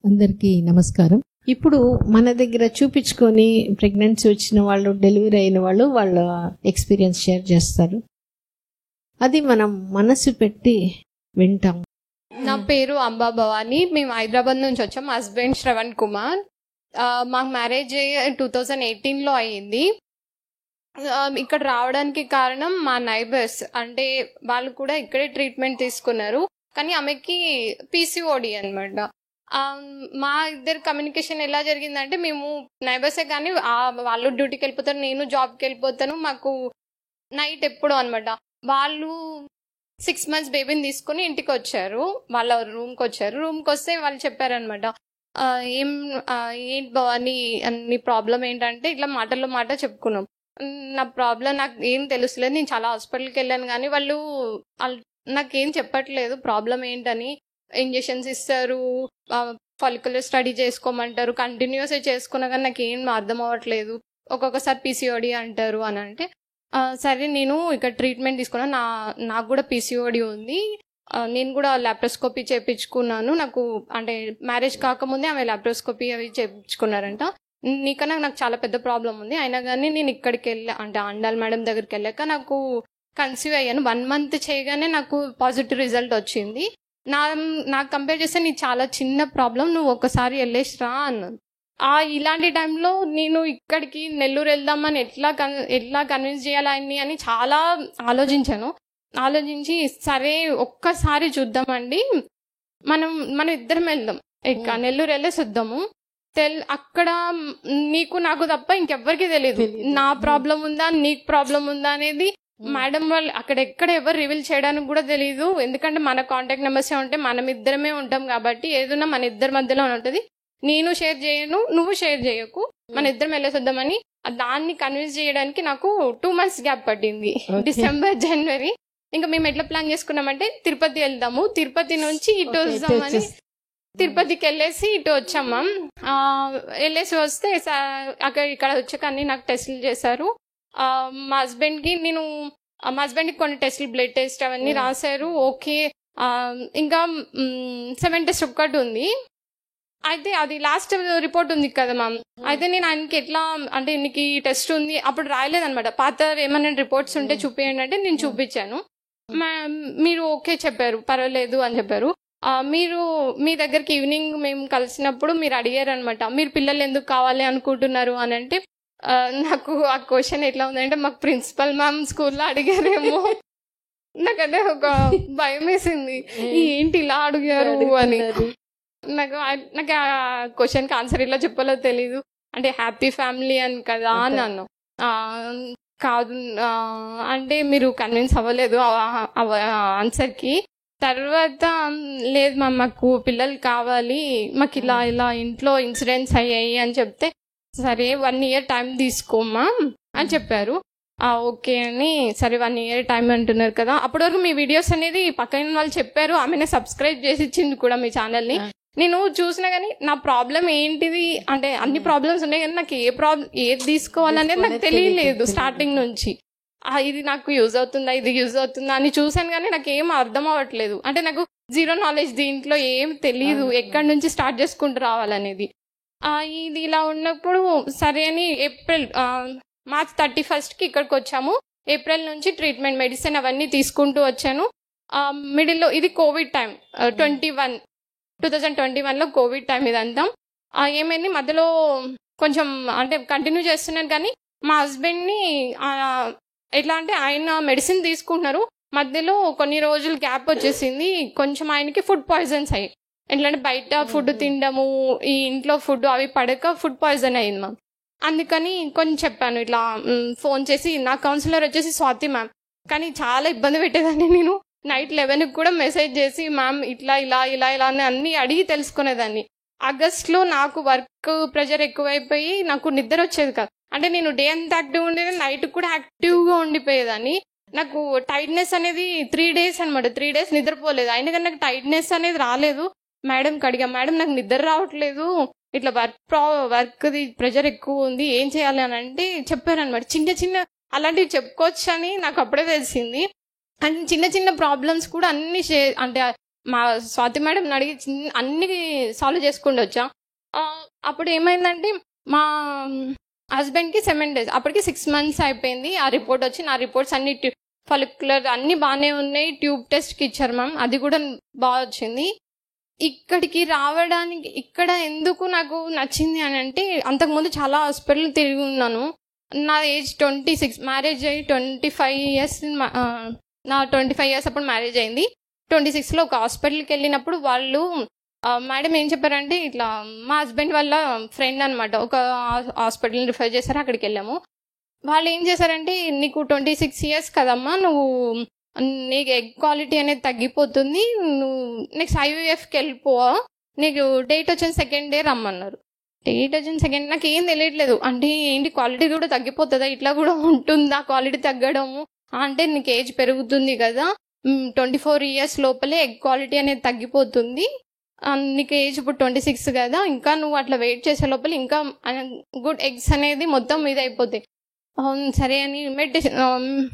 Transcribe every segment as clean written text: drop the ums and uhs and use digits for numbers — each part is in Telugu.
అందరికీ నమస్కారం. ఇప్పుడు మన దగ్గర చూపించుకొని ప్రెగ్నెన్సీ వచ్చిన వాళ్ళు, డెలివరీ అయిన వాళ్ళు వాళ్ళ ఎక్స్పీరియన్స్ షేర్ చేస్తారు. అది మనం మనసు పెట్టి వింటాం. నా పేరు అంబా భవాని. మేము హైదరాబాద్ నుంచి వచ్చాం. మా హస్బెండ్ శ్రవణ్ కుమార్. మాకు మ్యారేజ్ 2018లో అయ్యింది. ఇక్కడ రావడానికి కారణం మా నైబర్స్, అంటే వాళ్ళు కూడా ఇక్కడే ట్రీట్మెంట్ తీసుకున్నారు. కానీ ఆమెకి పీసీఓడి అనమాట. మా ఇద్దరు కమ్యూనికేషన్ ఎలా జరిగిందంటే, మేము నైబర్సే కానీ వాళ్ళు డ్యూటీకి వెళ్ళిపోతారు, నేను జాబ్కి వెళ్ళిపోతాను. మాకు నైట్ ఎప్పుడు అనమాట. వాళ్ళు 6 months బేబీని తీసుకుని ఇంటికి వచ్చారు, వాళ్ళ రూమ్కి వచ్చారు. రూమ్కి వస్తే వాళ్ళు చెప్పారనమాట, ఏంటి భవాని నీ ప్రాబ్లం ఏంటంటే, ఇట్లా మాటల్లో మాట చెప్పుకున్నాం. నా ప్రాబ్లం నాకు ఏం తెలుసులేదు, నేను చాలా హాస్పిటల్కి వెళ్ళాను కానీ వాళ్ళు నాకేం చెప్పట్లేదు ప్రాబ్లం ఏంటని. ఇంజెక్షన్స్ ఇస్తారు, ఫాలిక్యులర్ స్టడీ చేసుకోమంటారు, కంటిన్యూస్ చేసుకున్నా కానీ నాకు ఏం అర్థం అవ్వట్లేదు. ఒక్కొక్కసారి పీసీఓడి అంటారు అని అంటే, సరే నేను ఇక్కడ ట్రీట్మెంట్ తీసుకున్నాను, నాకు కూడా పీసీఓడి ఉంది, నేను కూడా ల్యాప్రోస్కోపీ చేయించుకున్నాను. నాకు అంటే మ్యారేజ్ కాకముందే ఆమె ల్యాప్రోస్కోపీ అవి చేయించుకున్నారంట. నీకన్నా నాకు చాలా పెద్ద ప్రాబ్లం ఉంది, అయినా కానీ నేను ఇక్కడికి వెళ్ళా, అంటే అండాల్ మేడం దగ్గరికి వెళ్ళాక నాకు కన్సీవ్ అయ్యాను. 1 month చేయగానే నాకు పాజిటివ్ రిజల్ట్ వచ్చింది. నాకు కంపేర్ చేస్తే నీ చాలా చిన్న ప్రాబ్లం, నువ్వు ఒకసారి వెళ్ళేసి రా అన్నాను. ఇలాంటి టైంలో నేను ఇక్కడికి నెల్లూరు వెళ్దామని ఎట్లా కన్విన్స్ చేయాలని అని చాలా ఆలోచించి సరే ఒక్కసారి చూద్దామండి, మనం ఇద్దరం వెళ్దాం, నెల్లూరు వెళ్ళేసి వద్దాము. అక్కడ నీకు నాకు తప్ప ఇంకెవ్వరికి తెలియదు నా ప్రాబ్లం ఉందా నీకు ప్రాబ్లం ఉందా అనేది. మేడం వాళ్ళు అక్కడెక్కడ ఎవరు రివీల్ చేయడానికి కూడా తెలియదు, ఎందుకంటే మన కాంటాక్ట్ నెంబర్స్ ఉంటే మనం ఇద్దరమే ఉంటాం కాబట్టి ఏదైనా మన ఇద్దరి మధ్యలో ఉంటుంది. నేను షేర్ చేయను, నువ్వు షేర్ చేయకు, మన ఇద్దరం వెళ్ళేసొద్దామని. దాన్ని కన్విన్స్ చేయడానికి నాకు 2 months గ్యాప్ పట్టింది. డిసెంబర్, జనవరి. ఇంకా మేము ఎట్లా ప్లాన్ చేసుకున్నామంటే, తిరుపతి వెళ్దాము, తిరుపతి నుంచి ఇటు వద్దామని తిరుపతికి వెళ్ళేసి ఇటు వచ్చామా. వెళ్ళేసి వస్తే ఇక్కడ వచ్చాక అన్ని నాకు టెస్టులు చేశారు. మా హస్బెండ్కి కొన్ని టెస్టులు, బ్లడ్ టెస్ట్ అవన్నీ రాశారు. ఓకే, ఇంకా 7 tests ఒక్కటి ఉంది. అయితే అది లాస్ట్ రిపోర్ట్ ఉంది కదా మ్యామ్. అయితే నేను ఆయనకి ఎట్లా అంటే, నీకు ఈ టెస్ట్ ఉంది, అప్పుడు రాయలేదనమాట, పాత ఏమైనా రిపోర్ట్స్ ఉంటే చూపించండి అంటే నేను చూపించాను. మీరు ఓకే చెప్పారు, పర్వాలేదు అని చెప్పారు. మీరు మీ దగ్గరికి ఈవినింగ్ మేము కలిసినప్పుడు మీరు అడిగారు అనమాట, మీరు పిల్లలు ఎందుకు కావాలి అనుకుంటున్నారు అని అంటే, నాకు ఆ క్వశ్చన్ ఎట్లా ఉందంటే, మాకు ప్రిన్సిపల్ మ్యామ్ స్కూల్లో అడిగారేమో, నాకదే ఒక భయం వేసింది, ఏంటి ఇలా అడిగారు అని. నాకు ఆ క్వశ్చన్కి ఆన్సర్ ఇలా చెప్పాలో తెలీదు. అంటే హ్యాపీ ఫ్యామిలీ అని కదా అన్నాను. కాదు అంటే మీరు కన్విన్స్ అవ్వలేదు ఆన్సర్కి. తర్వాత లేదు మ్యామ్, మాకు పిల్లలు కావాలి, మాకు ఇలా ఇంట్లో ఇన్సిడెంట్స్ అయ్యాయి అని చెప్తే, సరే 1 year టైం తీసుకోమా అని చెప్పారు. ఓకే అని, సరే 1 year టైం అంటున్నారు కదా. అప్పటి వరకు మీ వీడియోస్ అనేది పక్కన వాళ్ళు చెప్పారు, ఆమెనే సబ్స్క్రైబ్ చేసి ఇచ్చింది కూడా మీ ఛానల్ని. నేను చూసినా కానీ నా ప్రాబ్లం ఏంటిది అంటే, అన్ని ప్రాబ్లమ్స్ ఉన్నాయి కానీ నాకు ఏది తీసుకోవాలనేది నాకు తెలియలేదు స్టార్టింగ్ నుంచి. ఇది నాకు యూజ్ అవుతుందా, ఇది యూజ్ అవుతుందా అని చూసాను కానీ నాకు ఏం అర్థం అవ్వట్లేదు. అంటే నాకు 0 knowledge, దీంట్లో ఏం తెలియదు, ఎక్కడి నుంచి స్టార్ట్ చేసుకుంటూ రావాలనేది. ఇది ఇలా ఉన్నప్పుడు సరే అని March 31st ఇక్కడికి వచ్చాము. ఏప్రిల్ నుంచి ట్రీట్మెంట్, మెడిసిన్ అవన్నీ తీసుకుంటూ వచ్చాను. మిడిల్లో ఇది కోవిడ్ టైం, 2021లో కోవిడ్ టైం ఇదంతా. ఏమైంది మధ్యలో కొంచెం అంటే కంటిన్యూ చేస్తున్నాను కానీ మా హస్బెండ్ని ఎట్లా అంటే, ఆయన మెడిసిన్ తీసుకుంటున్నారు, మధ్యలో కొన్ని రోజులు గ్యాప్ వచ్చేసింది. కొంచెం ఆయనకి ఫుడ్ పాయిజన్స్ అయ్యాయి. ఎట్లా అంటే బయట ఫుడ్ తినడము, ఈ ఇంట్లో ఫుడ్ అవి పడక ఫుడ్ పాయిజన్ అయ్యింది మ్యామ్. అందుకని కొంచెం చెప్పాను ఇట్లా ఫోన్ చేసి. నా కౌన్సిలర్ వచ్చేసి స్వాతి మ్యామ్, కానీ చాలా ఇబ్బంది పెట్టేదాన్ని నేను. నైట్ 11కి కూడా మెసేజ్ చేసి, మ్యామ్ ఇట్లా అని అన్నీ అడిగి తెలుసుకునేదాన్ని. ఆగస్ట్లో నాకు వర్క్ ప్రెషర్ ఎక్కువైపోయి నాకు నిద్ర వచ్చేది కాదు. అంటే నేను డే అంతా యాక్టివ్గా ఉండేది, నైట్ కూడా యాక్టివ్గా ఉండిపోయేదాన్ని. నాకు టైట్నెస్ అనేది 3 days అనమాట, 3 days నిద్రపోలేదు. అయినా కానీ నాకు టైట్నెస్ అనేది రాలేదు. మేడంకి అడిగా, మేడం నాకు నిద్ర రావట్లేదు, ఇట్లా వర్క్ది ప్రెషర్ ఎక్కువ ఉంది, ఏం చేయాలి అని అంటే చెప్పారనమాట. చిన్న అలాంటివి చెప్పుకోవచ్చు అని నాకు అప్పుడే తెలిసింది. అండ్ చిన్న ప్రాబ్లమ్స్ కూడా అన్ని అంటే మా స్వాతి మేడం అడిగి అన్ని సాల్వ్ చేసుకుంటూ వచ్చా. అప్పుడు ఏమైందంటే మా హస్బెండ్కి 7 days, అప్పటికి 6 months అయిపోయింది. ఆ రిపోర్ట్ వచ్చి నా రిపోర్ట్స్ అన్ని ఫలిక్యులర్ అన్ని బాగానే ఉన్నాయి. ట్యూబ్ టెస్ట్కి ఇచ్చారు మ్యామ్, అది కూడా బాగా వచ్చింది. ఇక్కడికి రావడానికి ఇక్కడ ఎందుకు నాకు నచ్చింది అని అంటే, అంతకుముందు చాలా హాస్పిటల్ తిరిగి ఉన్నాను. నా ఏజ్ 26, మ్యారేజ్ అయ్యి 25 years, నా 25 years అప్పుడు మ్యారేజ్ అయింది. 26లో ఒక హాస్పిటల్కి వెళ్ళినప్పుడు వాళ్ళు మేడం ఏం చెప్పారంటే, ఇట్లా మా హస్బెండ్ వాళ్ళ ఫ్రెండ్ అనమాట ఒక హాస్పిటల్ని రిఫర్ చేశారు, అక్కడికి వెళ్ళాము. వాళ్ళు ఏం చేశారంటే, నీకు 26 years కదమ్మా, నీకు ఎగ్ క్వాలిటీ అనేది తగ్గిపోతుంది, నువ్వు నెక్స్ట్ IVFకి వెళ్ళిపో, నీకు డేట్ వచ్చిన 2nd day రమ్మన్నారు. డేట్ వచ్చిన 2nd నాకు ఏం తెలియట్లేదు, అంటే ఏంటి క్వాలిటీ కూడా తగ్గిపోతుందా, ఇట్లా కూడా ఉంటుందా క్వాలిటీ తగ్గడము, అంటే నీకు ఏజ్ పెరుగుతుంది కదా, 24 years లోపలే ఎగ్ క్వాలిటీ అనేది తగ్గిపోతుంది, నీకు ఏజ్ ఇప్పుడు 26 కదా, ఇంకా నువ్వు అట్లా వెయిట్ చేసే లోపల ఇంకా గుడ్ ఎగ్స్ అనేది మొత్తం ఇది అయిపోతాయి. సరే అని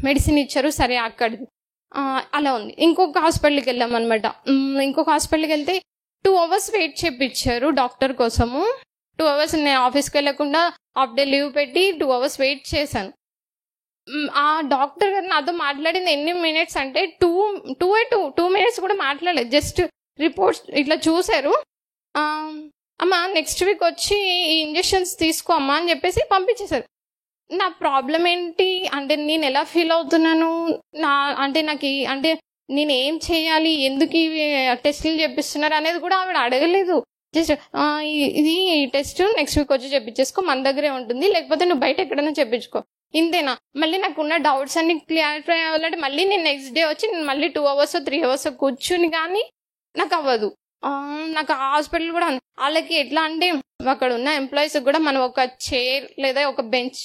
మెడిసిన్ ఇచ్చారు. సరే అక్కడ అలా ఉంది. ఇంకొక హాస్పిటల్కి వెళ్ళాం అనమాట. ఇంకొక హాస్పిటల్కి వెళ్తే 2 hours వెయిట్ చేయించారు డాక్టర్ కోసము. 2 hours నేను ఆఫీస్కి వెళ్ళకుండా హాఫ్ డే లీవ్ పెట్టి 2 hours వెయిట్ చేశాను. ఆ డాక్టర్ గారు నాతో మాట్లాడింది ఎన్ని మినిట్స్ అంటే 2 minutes కూడా మాట్లాడలేదు. జస్ట్ రిపోర్ట్స్ ఇట్లా చూశారు. అమ్మ నెక్స్ట్ వీక్ వచ్చి ఈ ఇంజెక్షన్స్ తీసుకో అమ్మా అని చెప్పేసి పంపించేశారు. నా ప్రాబ్లం ఏంటి అంటే, నేను ఎలా ఫీల్ అవుతున్నాను, అంటే నేను ఏం చేయాలి, ఎందుకు ఇవి టెస్టులు చేపిస్తున్నారు అనేది కూడా ఆవిడ అడగలేదు. జస్ట్ ఇది టెస్ట్ నెక్స్ట్ వీక్ వచ్చి చేపించేసుకో, మన దగ్గరే ఉంటుంది, లేకపోతే నువ్వు బయట ఎక్కడైనా చేపించుకో, ఇంతేనా. మళ్ళీ నాకున్న డౌట్స్ అన్ని క్లియరిఫై అవ్వాలంటే మళ్ళీ నేను నెక్స్ట్ డే వచ్చి నేను మళ్ళీ 2 hours 3 hours కూర్చుని కానీ నాకు అవ్వదు. నాకు ఆ హాస్పిటల్ కూడా వాళ్ళకి ఎట్లా అంటే, అక్కడ ఉన్న ఎంప్లాయీస్ కూడా మనం ఒక చైర్ లేదా ఒక బెంచ్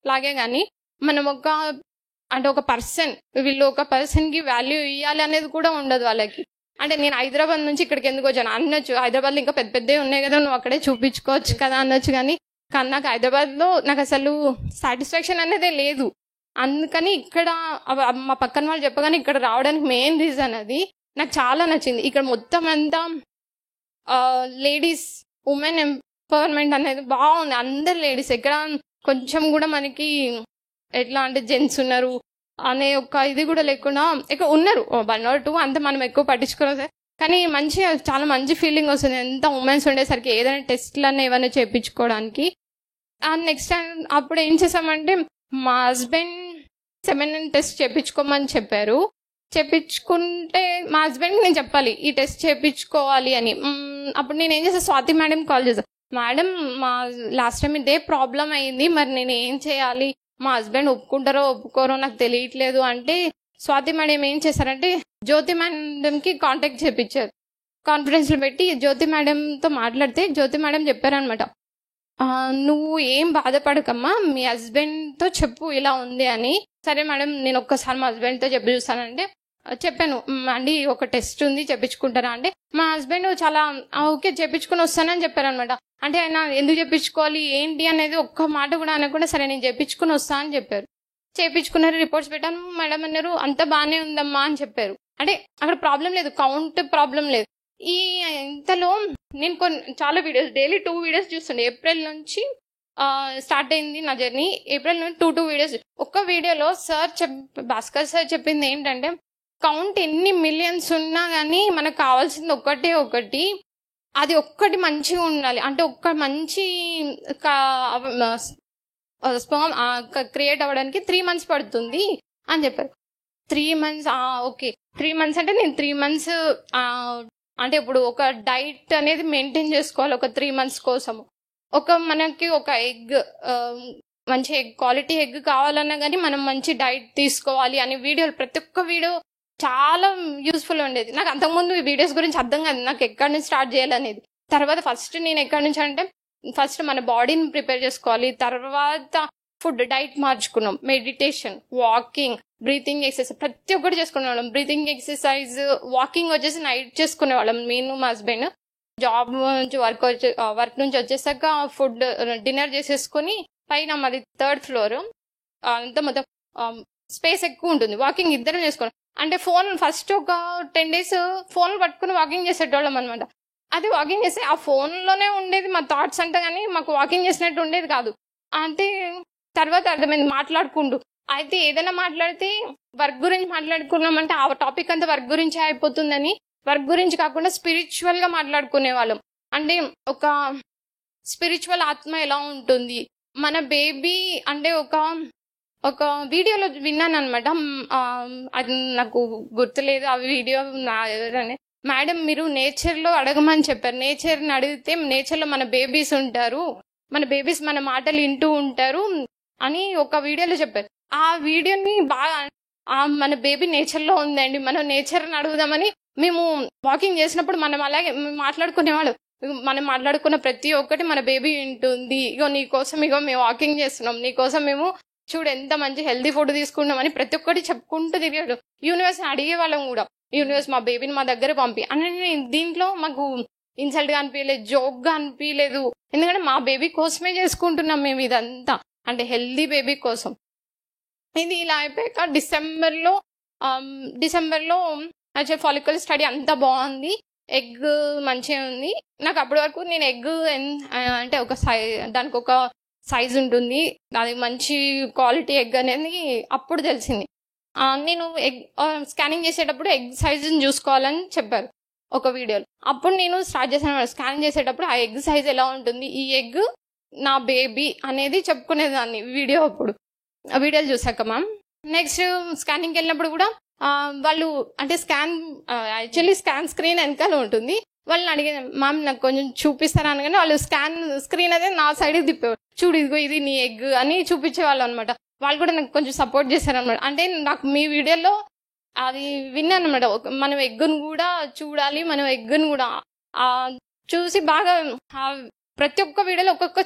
లాగే కానీ మనం ఒక పర్సన్, వీళ్ళు ఒక పర్సన్కి వాల్యూ ఇవ్వాలి అనేది కూడా ఉండదు వాళ్ళకి. అంటే నేను హైదరాబాద్ నుంచి ఇక్కడికి ఎందుకు వచ్చాను అనొచ్చు, హైదరాబాద్లో ఇంకా పెద్ద పెద్దవి ఉన్నాయి కదా, నువ్వు అక్కడే చూపించుకోవచ్చు కదా అనొచ్చు, కానీ నాకు హైదరాబాద్లో నాకు అసలు సాటిస్ఫాక్షన్ అనేదే లేదు. అందుకని ఇక్కడ మా పక్కన వాళ్ళు చెప్పగానే ఇక్కడ రావడానికి మెయిన్ రీజన్ అది. నాకు చాలా నచ్చింది. ఇక్కడ మొత్తం అంతా లేడీస్ ఉమెన్ ఎంపవర్మెంట్ అనేది బాగుంది. అందరు లేడీస్, ఎక్కడ కొంచెం కూడా మనకి ఎట్లా అంటే జెంట్స్ ఉన్నారు అనే ఒక ఇది కూడా లేకుండా ఎక్కువ ఉన్నారు, 1 or 2 అంతా మనం ఎక్కువ పట్టించుకోలేదు, కానీ మంచిగా చాలా మంచి ఫీలింగ్ వస్తుంది ఎంత ఉమెన్స్ ఉండేసరికి ఏదైనా టెస్ట్లన్నా ఏమైనా చేయించుకోవడానికి. నెక్స్ట్ టైం అప్పుడు ఏం చేసామంటే, మా హస్బెండ్ 7 టెస్ట్ చేయించుకోమని చెప్పారు. చేయించుకుంటే మా హస్బెండ్కి నేను చెప్పాలి ఈ టెస్ట్ చేయించుకోవాలి అని. అప్పుడు నేను ఏం చేస్తాను, స్వాతి మేడం కాల్ చేశాను, మేడం మా లాస్ట్ టైం ఇదే ప్రాబ్లం అయింది, మరి నేను ఏం చేయాలి, మా హస్బెండ్ ఒప్పుకుంటారో ఒప్పుకోరో నాకు తెలియట్లేదు అంటే, స్వాతి మేడం ఏం చేశారంటే జ్యోతి మేడంకి కాంటాక్ట్ చేయించారు. కాన్ఫరెన్స్లో పెట్టి జ్యోతి మేడంతో మాట్లాడితే జ్యోతి మేడం చెప్పారనమాట, నువ్వు ఏం బాధపడకమ్మా, మీ హస్బెండ్తో చెప్పు ఇలా ఉంది అని. సరే మేడం నేను ఒక్కసారి మా హస్బెండ్తో చెప్పి చూస్తానంటే చెప్పాను, అండి ఒక టెస్ట్ ఉంది చెప్పించుకుంటారా అంటే, మా హస్బెండ్ చాలా ఓకే చెప్పించుకుని వస్తానని చెప్పారనమాట. అంటే ఆయన ఎందుకు చెప్పించుకోవాలి ఏంటి అనేది ఒక్క మాట కూడా అనకుండా సరే నేను చెప్పించుకుని వస్తా అని చెప్పారు. చేయించుకున్నారు, రిపోర్ట్స్ పెట్టాను. మేడం అన్నారు అంత బాగానే ఉందమ్మా అని చెప్పారు. అంటే అక్కడ ప్రాబ్లం లేదు, కౌంట్ ప్రాబ్లం లేదు. ఈ ఇంతలో నేను చాలా వీడియోస్ డైలీ 2 videos చూస్తుండే. ఏప్రిల్ నుంచి స్టార్ట్ అయింది నా జర్నీ. ఏప్రిల్ నుంచి 2 videos. ఒక్క వీడియోలో భాస్కర్ సార్ చెప్పింది ఏంటంటే, కౌంట్ ఎన్ని మిలియన్స్ ఉన్నా కానీ మనకు కావాల్సింది ఒకటి, అది ఒక్కటి మంచిగా ఉండాలి. అంటే ఒక్క మంచి స్పర్మ్ క్రియేట్ అవ్వడానికి 3 months పడుతుంది అని చెప్పారు. 3 months ఓకే 3 months అంటే నేను 3 months అంటే ఇప్పుడు ఒక డైట్ అనేది మెయింటైన్ చేసుకోవాలి ఒక 3 months కోసము. మనకి ఒక ఎగ్ మంచి ఎగ్ క్వాలిటీ ఎగ్ కావాలన్నా కానీ మనం మంచి డైట్ తీసుకోవాలి అని వీడియోలు, ప్రతి ఒక్క వీడియో చాలా యూస్ఫుల్ ఉండేది. నాకు అంతకుముందు ఈ వీడియోస్ గురించి అర్థం కాదు, నాకు ఎక్కడి నుంచి స్టార్ట్ చేయాలనేది. తర్వాత ఫస్ట్ నేను ఎక్కడి నుంచి అంటే, ఫస్ట్ మన బాడీని ప్రిపేర్ చేసుకోవాలి, తర్వాత ఫుడ్ డైట్ మార్చుకున్నాం, మెడిటేషన్, వాకింగ్, బ్రీతింగ్ ఎక్సర్సైజ్ ప్రతి ఒక్కటి చేసుకునేవాళ్ళం. బ్రీతింగ్ ఎక్సర్సైజ్, వాకింగ్ వచ్చేసి నైట్ చేసుకునేవాళ్ళం నేను మా హస్బెండ్. జాబ్ నుంచి వర్క్ నుంచి వచ్చేసాక ఫుడ్ డిన్నర్ చేసేసుకుని పైన మాది 3rd floor, అంతా మొత్తం స్పేస్ ఎక్కువ ఉంటుంది, వాకింగ్ ఇద్దరం చేసుకోవాలి. అంటే ఫోన్ ఫస్ట్ ఒక 10 days ఫోన్లు పట్టుకుని వాకింగ్ చేసేటోళ్ళం అనమాట. అది వాకింగ్ చేస్తే ఆ ఫోన్లోనే ఉండేది మా థాట్స్ అంతా, కానీ మాకు వాకింగ్ చేసినట్టు ఉండేది కాదు. అంటే తర్వాత అర్థమైంది మాట్లాడుకుంటూ. అయితే ఏదైనా మాట్లాడితే వర్క్ గురించి మాట్లాడుకున్నామంటే ఆ టాపిక్ అంతా వర్క్ గురించి అయిపోతుందని వర్క్ గురించి కాకుండా స్పిరిచువల్గా మాట్లాడుకునే వాళ్ళం. అంటే ఒక స్పిరిచువల్ ఆత్మ ఎలా ఉంటుంది, మన బేబీ అంటే ఒక వీడియోలో విన్నాను అనమాట. అది నాకు గుర్తులేదు ఆ వీడియో. మేడం మీరు నేచర్లో అడగమని చెప్పారు. నేచర్ని అడిగితే నేచర్లో మన బేబీస్ ఉంటారు, మన బేబీస్ మన మాటలు వింటూ ఉంటారు అని ఒక వీడియోలో చెప్పారు. ఆ వీడియోని బాగా మన బేబీ నేచర్లో ఉందండి, మనం నేచర్ని అడుగుదామని మేము వాకింగ్ చేసినప్పుడు మనం అలాగే మాట్లాడుకునేవాళ్ళు. మనం మాట్లాడుకున్న ప్రతి ఒక్కటి మన బేబీ వింటుంది. ఇగో నీకోసం ఇగో మేము వాకింగ్ చేస్తున్నాం, నీకోసం మేము చూడు ఎంత మంచి హెల్దీ ఫుడ్ తీసుకున్నామని ప్రతి ఒక్కటి చెప్పుకుంటూ తిరిగాడు. యూనివర్స్ని అడిగే వాళ్ళం కూడా, యూనివర్స్ మా బేబీని మా దగ్గర పంపి అని. దీంట్లో మాకు ఇన్సల్ట్గా అనిపించలేదు, జోక్గా అనిపించలేదు. ఎందుకంటే మా బేబీ కోసమే చేసుకుంటున్నాం మేము ఇదంతా, అంటే హెల్దీ బేబీ కోసం. ఇది ఇలా అయిపోయాక డిసెంబర్లో యాక్చువల్ ఫాలికల్ స్టడీ అంతా బాగుంది, ఎగ్ మంచిగా ఉంది. నాకు అప్పటి వరకు నేను ఎగ్ అంటే దానికి ఒక సైజ్ ఉంటుంది, అది మంచి క్వాలిటీ ఎగ్ అనేది అప్పుడు తెలిసింది. నేను ఎగ్ స్కానింగ్ చేసేటప్పుడు ఎగ్ సైజుని చూసుకోవాలని చెప్పారు ఒక వీడియోలో. అప్పుడు నేను స్టార్ట్ చేశాను స్కానింగ్ చేసేటప్పుడు ఆ ఎగ్ సైజ్ ఎలా ఉంటుంది, ఈ ఎగ్ నా బేబీ అనేది చెప్పుకునేదాన్ని వీడియోలు చూసాక మ్యామ్. నెక్స్ట్ స్కానింగ్కి వెళ్ళినప్పుడు కూడా వాళ్ళు అంటే స్కాన్ స్క్రీన్ వెనకాల ఉంటుంది. వాళ్ళని అడిగాను మ్యామ్ నాకు కొంచెం చూపిస్తారా అనగానే వాళ్ళు స్క్రీన్ అదే నా సైడ్కి తిప్పేవారు. చూడు ఇదిగో ఇది నీ ఎగ్ అని చూపించేవాళ్ళు అనమాట. వాళ్ళు కూడా నాకు కొంచెం సపోర్ట్ చేశారనమాట. అంటే నాకు మీ వీడియోలో అది విన్నాను అనమాట, మనం ఎగ్గును కూడా చూడాలి, మనం ఎగ్గును కూడా చూసి బాగా ప్రతి ఒక్క వీడియోలో ఒక్కొక్క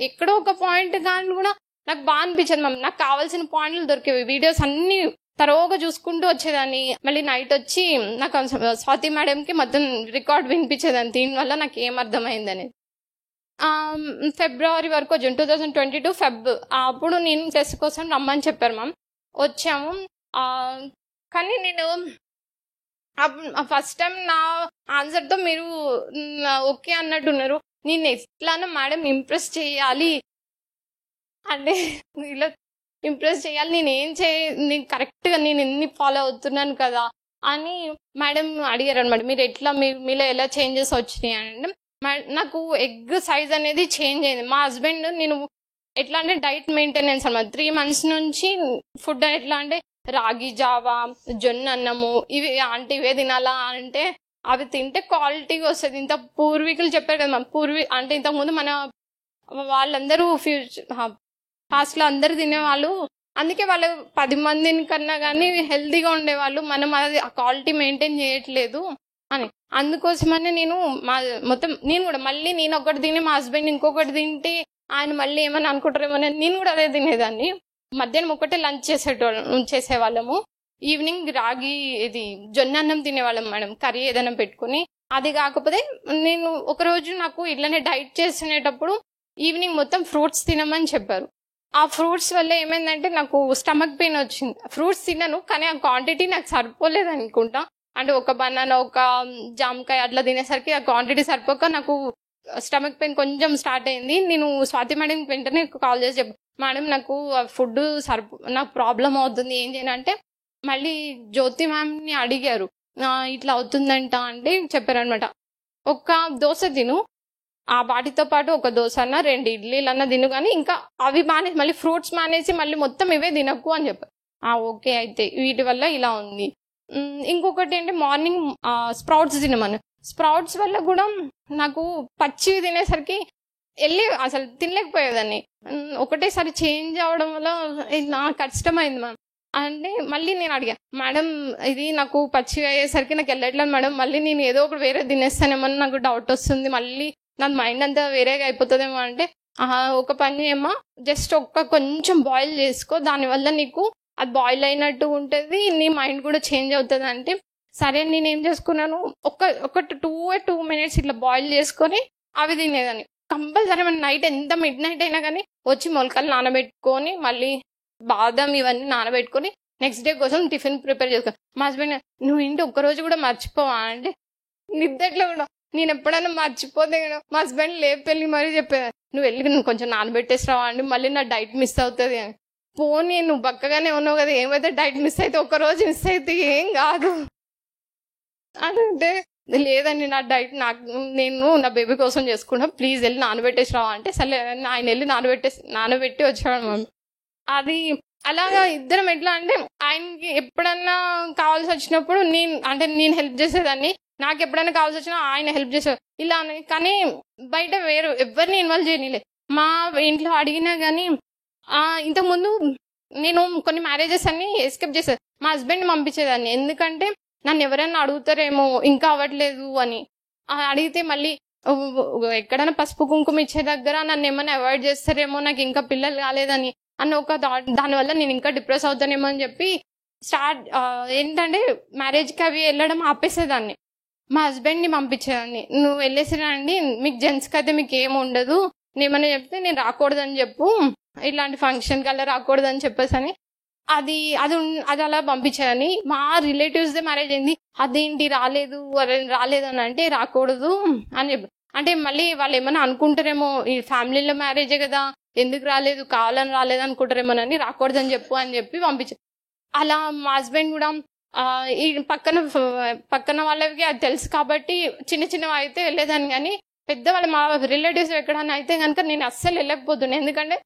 ఎక్కడో ఒక పాయింట్ కానీ కూడా నాకు బాగా అనిపించింది మ్యామ్. నాకు కావాల్సిన పాయింట్లు దొరికేవి, వీడియోస్ అన్ని తరోగా చూసుకుంటూ వచ్చేదాన్ని. మళ్ళీ నైట్ వచ్చి నాకు స్వాతి మేడంకి మొత్తం రికార్డ్ వినిపించేదాన్ని, దీనివల్ల నాకు ఏం అర్థమైందని. ఫిబ్రవరి వరకు వచ్చాను, 2022 ఫెబ్. అప్పుడు నేను టెస్ట్ కోసం రమ్మని చెప్పారు మ్యామ్. వచ్చాము. కానీ నేను ఫస్ట్ టైం నా ఆన్సర్తో మీరు ఓకే అన్నట్టున్నారు. నేను ఎట్లానో మేడం ఇంప్రెస్ చేయాలి అంటే ఇలా ఇంప్రెస్ చేయాలి, నేను కరెక్ట్గా నేను ఎన్ని ఫాలో అవుతున్నాను కదా అని మేడం అడిగారు అనమాట. మీరు ఎట్లా మీలో ఎలా చేంజెస్ వచ్చినాయి అంటే నాకు ఎగ్ సైజ్ అనేది చేంజ్ అయింది. మా హస్బెండ్ నేను ఎట్లా అంటే డైట్ మెయింటెనెన్స్ అనమాట. 3 months నుంచి ఫుడ్ ఎట్లా అంటే రాగి జావా, జొన్న అన్నము ఇవే తినాలా అంటే అవి తింటే క్వాలిటీగా వస్తుంది. ఇంత పూర్వీకులు చెప్పారు కదా మ్యామ్, అంటే ఇంతకుముందు మన వాళ్ళందరూ పాస్ట్లో అందరూ తినేవాళ్ళు, అందుకే వాళ్ళు 10 మందిని కన్నా కానీ హెల్తీగా ఉండేవాళ్ళు. మనం అది ఆ క్వాలిటీ మెయింటైన్ చేయట్లేదు అని. అందుకోసమనే నేను నేను కూడా మళ్ళీ నేను ఒకటి తిని మా హస్బెండ్ ఇంకొకటి తింటే ఆయన మళ్ళీ ఏమని అనుకుంటారేమో, నేను కూడా అదే తినేదాన్ని. మధ్యాహ్నం ఒకటే లంచ్ చేసేవాళ్ళము. ఈవినింగ్ రాగి జొన్న అన్నం తినేవాళ్ళం మేడం, కర్రీ ఏదైనా పెట్టుకుని. అది కాకపోతే నేను ఒకరోజు నాకు ఇట్లనే డైట్ చేసినప్పుడు ఈవినింగ్ మొత్తం ఫ్రూట్స్ తినమని చెప్పారు. ఆ ఫ్రూట్స్ వల్ల ఏమైందంటే నాకు స్టమక్ పెయిన్ వచ్చింది. ఫ్రూట్స్ తిన్నాను కానీ ఆ క్వాంటిటీ నాకు సరిపోలేదు అనుకుంటా. అంటే ఒక బనానా, ఒక జామకాయ అట్లా తినేసరికి ఆ క్వాంటిటీ సరిపోక నాకు స్టమక్ పెయిన్ కొంచెం స్టార్ట్ అయింది. నేను స్వాతి మేడం వెంటనే కాల్ చేసి చెప్పాను, మేడం నాకు ఫుడ్ నాకు ప్రాబ్లం అవుతుంది, ఏం చేయనంటే మళ్ళీ జ్యోతి మ్యామ్ని అడిగారు, ఇట్లా అవుతుందంట అంటే చెప్పారనమాట. ఒక దోశ తిను, ఆ వాటితో పాటు ఒక దోశ అన్న 2 ఇడ్లీలన్నా తిను, కానీ ఇంకా అవి మానేసి మళ్ళీ ఫ్రూట్స్ మానేసి మళ్ళీ మొత్తం ఇవే తినకు అని చెప్పారు. ఓకే అయితే వీటి వల్ల ఇలా ఉంది. ఇంకొకటి ఏంటి మార్నింగ్ స్ప్రౌట్స్ తినమని. స్ప్రౌట్స్ వల్ల కూడా నాకు పచ్చి తినేసరికి అసలు తినలేకపోయేదాన్ని. ఒకటేసారి చేంజ్ అవడం వల్ల నాకు కష్టమైంది మ్యామ్. అంటే మళ్ళీ నేను అడిగా, మేడం ఇది నాకు పచ్చిగా అయ్యేసరికి నాకు వెళ్ళట్లేదు మేడం, మళ్ళీ నేను ఏదో ఒకటి వేరే తినేస్తానేమో నాకు డౌట్ వస్తుంది, మళ్ళీ నా మైండ్ అంతా వేరేగా అయిపోతుందేమో అంటే, ఒక పని ఏమో జస్ట్ కొంచెం బాయిల్ చేసుకో, దానివల్ల నీకు అది బాయిల్ అయినట్టు ఉంటుంది, నీ మైండ్ కూడా చేంజ్ అవుతుంది అంటే, సరే నేనేం చేసుకున్నాను, ఒక 2 minutes ఇట్లా బాయిల్ చేసుకొని అవి తినేదాన్ని. కంపల్సరీ మన నైట్ ఎంత మిడ్ నైట్ అయినా కానీ వచ్చి మొలకలు నానబెట్టుకొని మళ్ళీ బాదం ఇవన్నీ నానబెట్టుకొని నెక్స్ట్ డే కోసం టిఫిన్ ప్రిపేర్ చేసుకో. మా హస్బెండ్ నువ్వు ఏంటి ఒక్కరోజు కూడా మర్చిపోవా అంటే నిద్దట్లో కూడా నేను ఎప్పుడైనా మర్చిపోతే మా హస్బెండ్ లేపెళ్ళి మరీ చెప్పేది నువ్వు వెళ్ళి నువ్వు కొంచెం నానబెట్టేసిరావా అండి, మళ్ళీ నా డైట్ మిస్ అవుతుంది అని. పోనీ నువ్వు బక్కగానే ఉన్నావు కదా, ఏమైతే డైట్ మిస్ అయితే ఒక్కరోజు మిస్ అయితే ఏం కాదు అంటే లేదండి నా డైట్ నేను నా బేబీ కోసం చేసుకున్నా, ప్లీజ్ వెళ్ళి నానబెట్టేసి రావా అంటే సరే ఆయన వెళ్ళి నానబెట్టి వచ్చాడు మమ్మీ. అది అలాగా ఇద్దరం ఎట్లా అంటే ఆయనకి ఎప్పుడన్నా కావాల్సి వచ్చినప్పుడు నేను హెల్ప్ చేసేదాన్ని, నాకు ఎప్పుడైనా కావాల్సి వచ్చినా ఆయన హెల్ప్ చేసేవారు ఇలా. కానీ బయట వేరు ఎవరిని ఇన్వాల్వ్ చేయనిలే. మా ఇంట్లో అడిగినా కానీ ఇంతకుముందు నేను కొన్ని మ్యారేజెస్ అన్ని ఎస్కేప్ చేసేది, మా హస్బెండ్ని పంపించేదాన్ని. ఎందుకంటే నన్ను ఎవరైనా అడుగుతారేమో ఇంకా అవ్వట్లేదు అని, అడిగితే మళ్ళీ ఎక్కడైనా పసుపు కుంకుమ ఇచ్చే దగ్గర నన్ను ఏమైనా అవాయిడ్ చేస్తారేమో, నాకు ఇంకా పిల్లలు కాలేదని అన్న ఒక దానివల్ల నేను ఇంకా డిప్రెస్ అవుతానేమో అని చెప్పి ఏంటంటే మ్యారేజ్కి అవి వెళ్ళడం ఆపేసేదాన్ని. మా హస్బెండ్ని పంపించేదాన్ని, నువ్వు వెళ్ళేసిరండి, మీకు జెంట్స్కి అయితే మీకు ఏమి ఉండదు, నేనేమన్నా చెప్తే నేను రాకూడదని చెప్పు, ఇలాంటి ఫంక్షన్కి అలా రాకూడదని చెప్పేసి అని అది అలా పంపించేదని. మా రిలేటివ్స్ దే మ్యారేజ్ అయింది, అదేంటి రాలేదు అని అంటే రాకూడదు అని చెప్పి అంటే మళ్ళీ వాళ్ళు ఏమైనా అనుకుంటారేమో ఈ ఫ్యామిలీలో మ్యారేజే కదా ఎందుకు రాలేదు, కావాలని రాలేదు అనుకుంటారేమోనని రాకూడదని చెప్పు అని చెప్పి పంపించారు. అలా మా హస్బెండ్ కూడా ఈ పక్కన వాళ్ళకి అది తెలుసు కాబట్టి చిన్న చిన్నవి అయితే వెళ్ళేదాన్ని. కానీ పెద్దవాళ్ళు మా రిలేటివ్స్ ఎక్కడన్నా అయితే కనుక నేను అస్సలు వెళ్ళకపోతున్నాను. ఎందుకంటే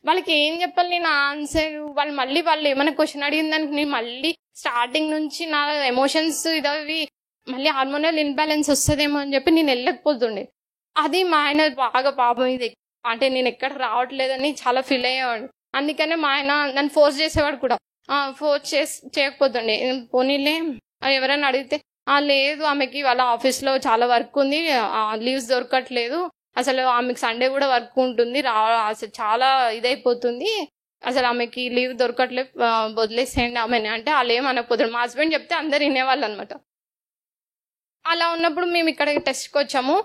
వాళ్ళకి ఏం చెప్పాలి నేను ఆన్సర్, వాళ్ళు ఏమైనా క్వశ్చన్ అడిగిన దానికి నేను మళ్ళీ స్టార్టింగ్ నుంచి నా ఎమోషన్స్ ఇదవి మళ్ళీ హార్మోనల్ ఇన్బ్యాలెన్స్ వస్తుందేమో అని చెప్పి నేను వెళ్ళకపోతుండే. అది మా ఆయన బాగా పాపం ఇది అంటే నేను ఎక్కడ రావట్లేదని చాలా ఫీల్ అయ్యేవాడు. అందుకనే మా ఆయన నన్ను ఫోర్స్ చేసేవాడు కూడా. ఫోర్స్ చేయకపోతుండే, పోనీలే ఎవరైనా అడిగితే లేదు ఆమెకి వాళ్ళ ఆఫీస్లో చాలా వర్క్ ఉంది, లీవ్స్ దొరకట్లేదు, అసలు ఆమెకి సండే కూడా వర్క్ ఉంటుంది, అసలు చాలా ఇదైపోతుంది, అసలు ఆమెకి లీవ్ దొరకట్లేదు, వదిలేసేయండి ఆమెని అంటే వాళ్ళు ఏమనకపోతుంది. మా హస్బెండ్ చెప్తే అందరు వినేవాళ్ళు అనమాట. అలా ఉన్నప్పుడు మేము ఇక్కడ టెస్ట్కి వచ్చాము.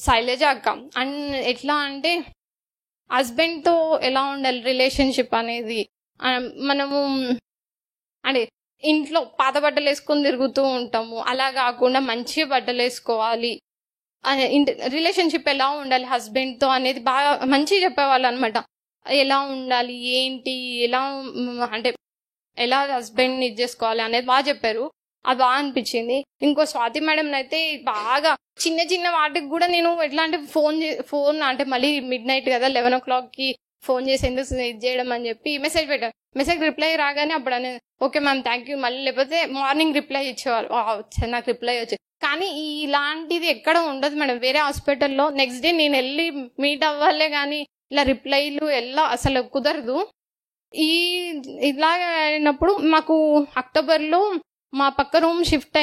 శైలజ అక్క అండ్ ఎట్లా అంటే హస్బెండ్తో ఎలా ఉండాలి రిలేషన్షిప్ అనేది, మనము అంటే ఇంట్లో పాత బట్టలు వేసుకొని తిరుగుతూ ఉంటాము, అలా కాకుండా మంచిగా బట్టలు వేసుకోవాలి, రిలేషన్షిప్ ఎలా ఉండాలి హస్బెండ్తో అనేది బాగా మంచిగా చెప్పేవాళ్ళు అనమాట. ఎలా ఉండాలి ఏంటి, ఎలా అంటే ఎలా హస్బెండ్ని ఇది చేసుకోవాలి అనేది బాగా చెప్పారు. అది బాగా అనిపించింది. ఇంకో స్వాతి మేడం అయితే బాగా చిన్న చిన్న వాటికి కూడా నేను ఎట్లా అంటే ఫోన్ అంటే మళ్ళీ మిడ్ నైట్ కదా 11 o'clockకి ఫోన్ చేసి ఎందుకు ఇది చేయడం అని చెప్పి మెసేజ్ పెట్టారు. మెసేజ్ రిప్లై రాగానే అప్పుడు అనేది ఓకే మ్యామ్ థ్యాంక్ యూ, మళ్ళీ లేకపోతే మార్నింగ్ రిప్లై ఇచ్చేవాళ్ళు, నాకు రిప్లై వచ్చేది. కానీ ఇలాంటిది ఎక్కడ ఉండదు మేడం వేరే హాస్పిటల్లో. నెక్స్ట్ డే నేను వెళ్ళి మీట్ అవ్వాలే కానీ ఇలా రిప్లైలు అసలు కుదరదు. ఇలా అయినప్పుడు మాకు అక్టోబర్లో మా పక్క రూమ్ షిఫ్ట్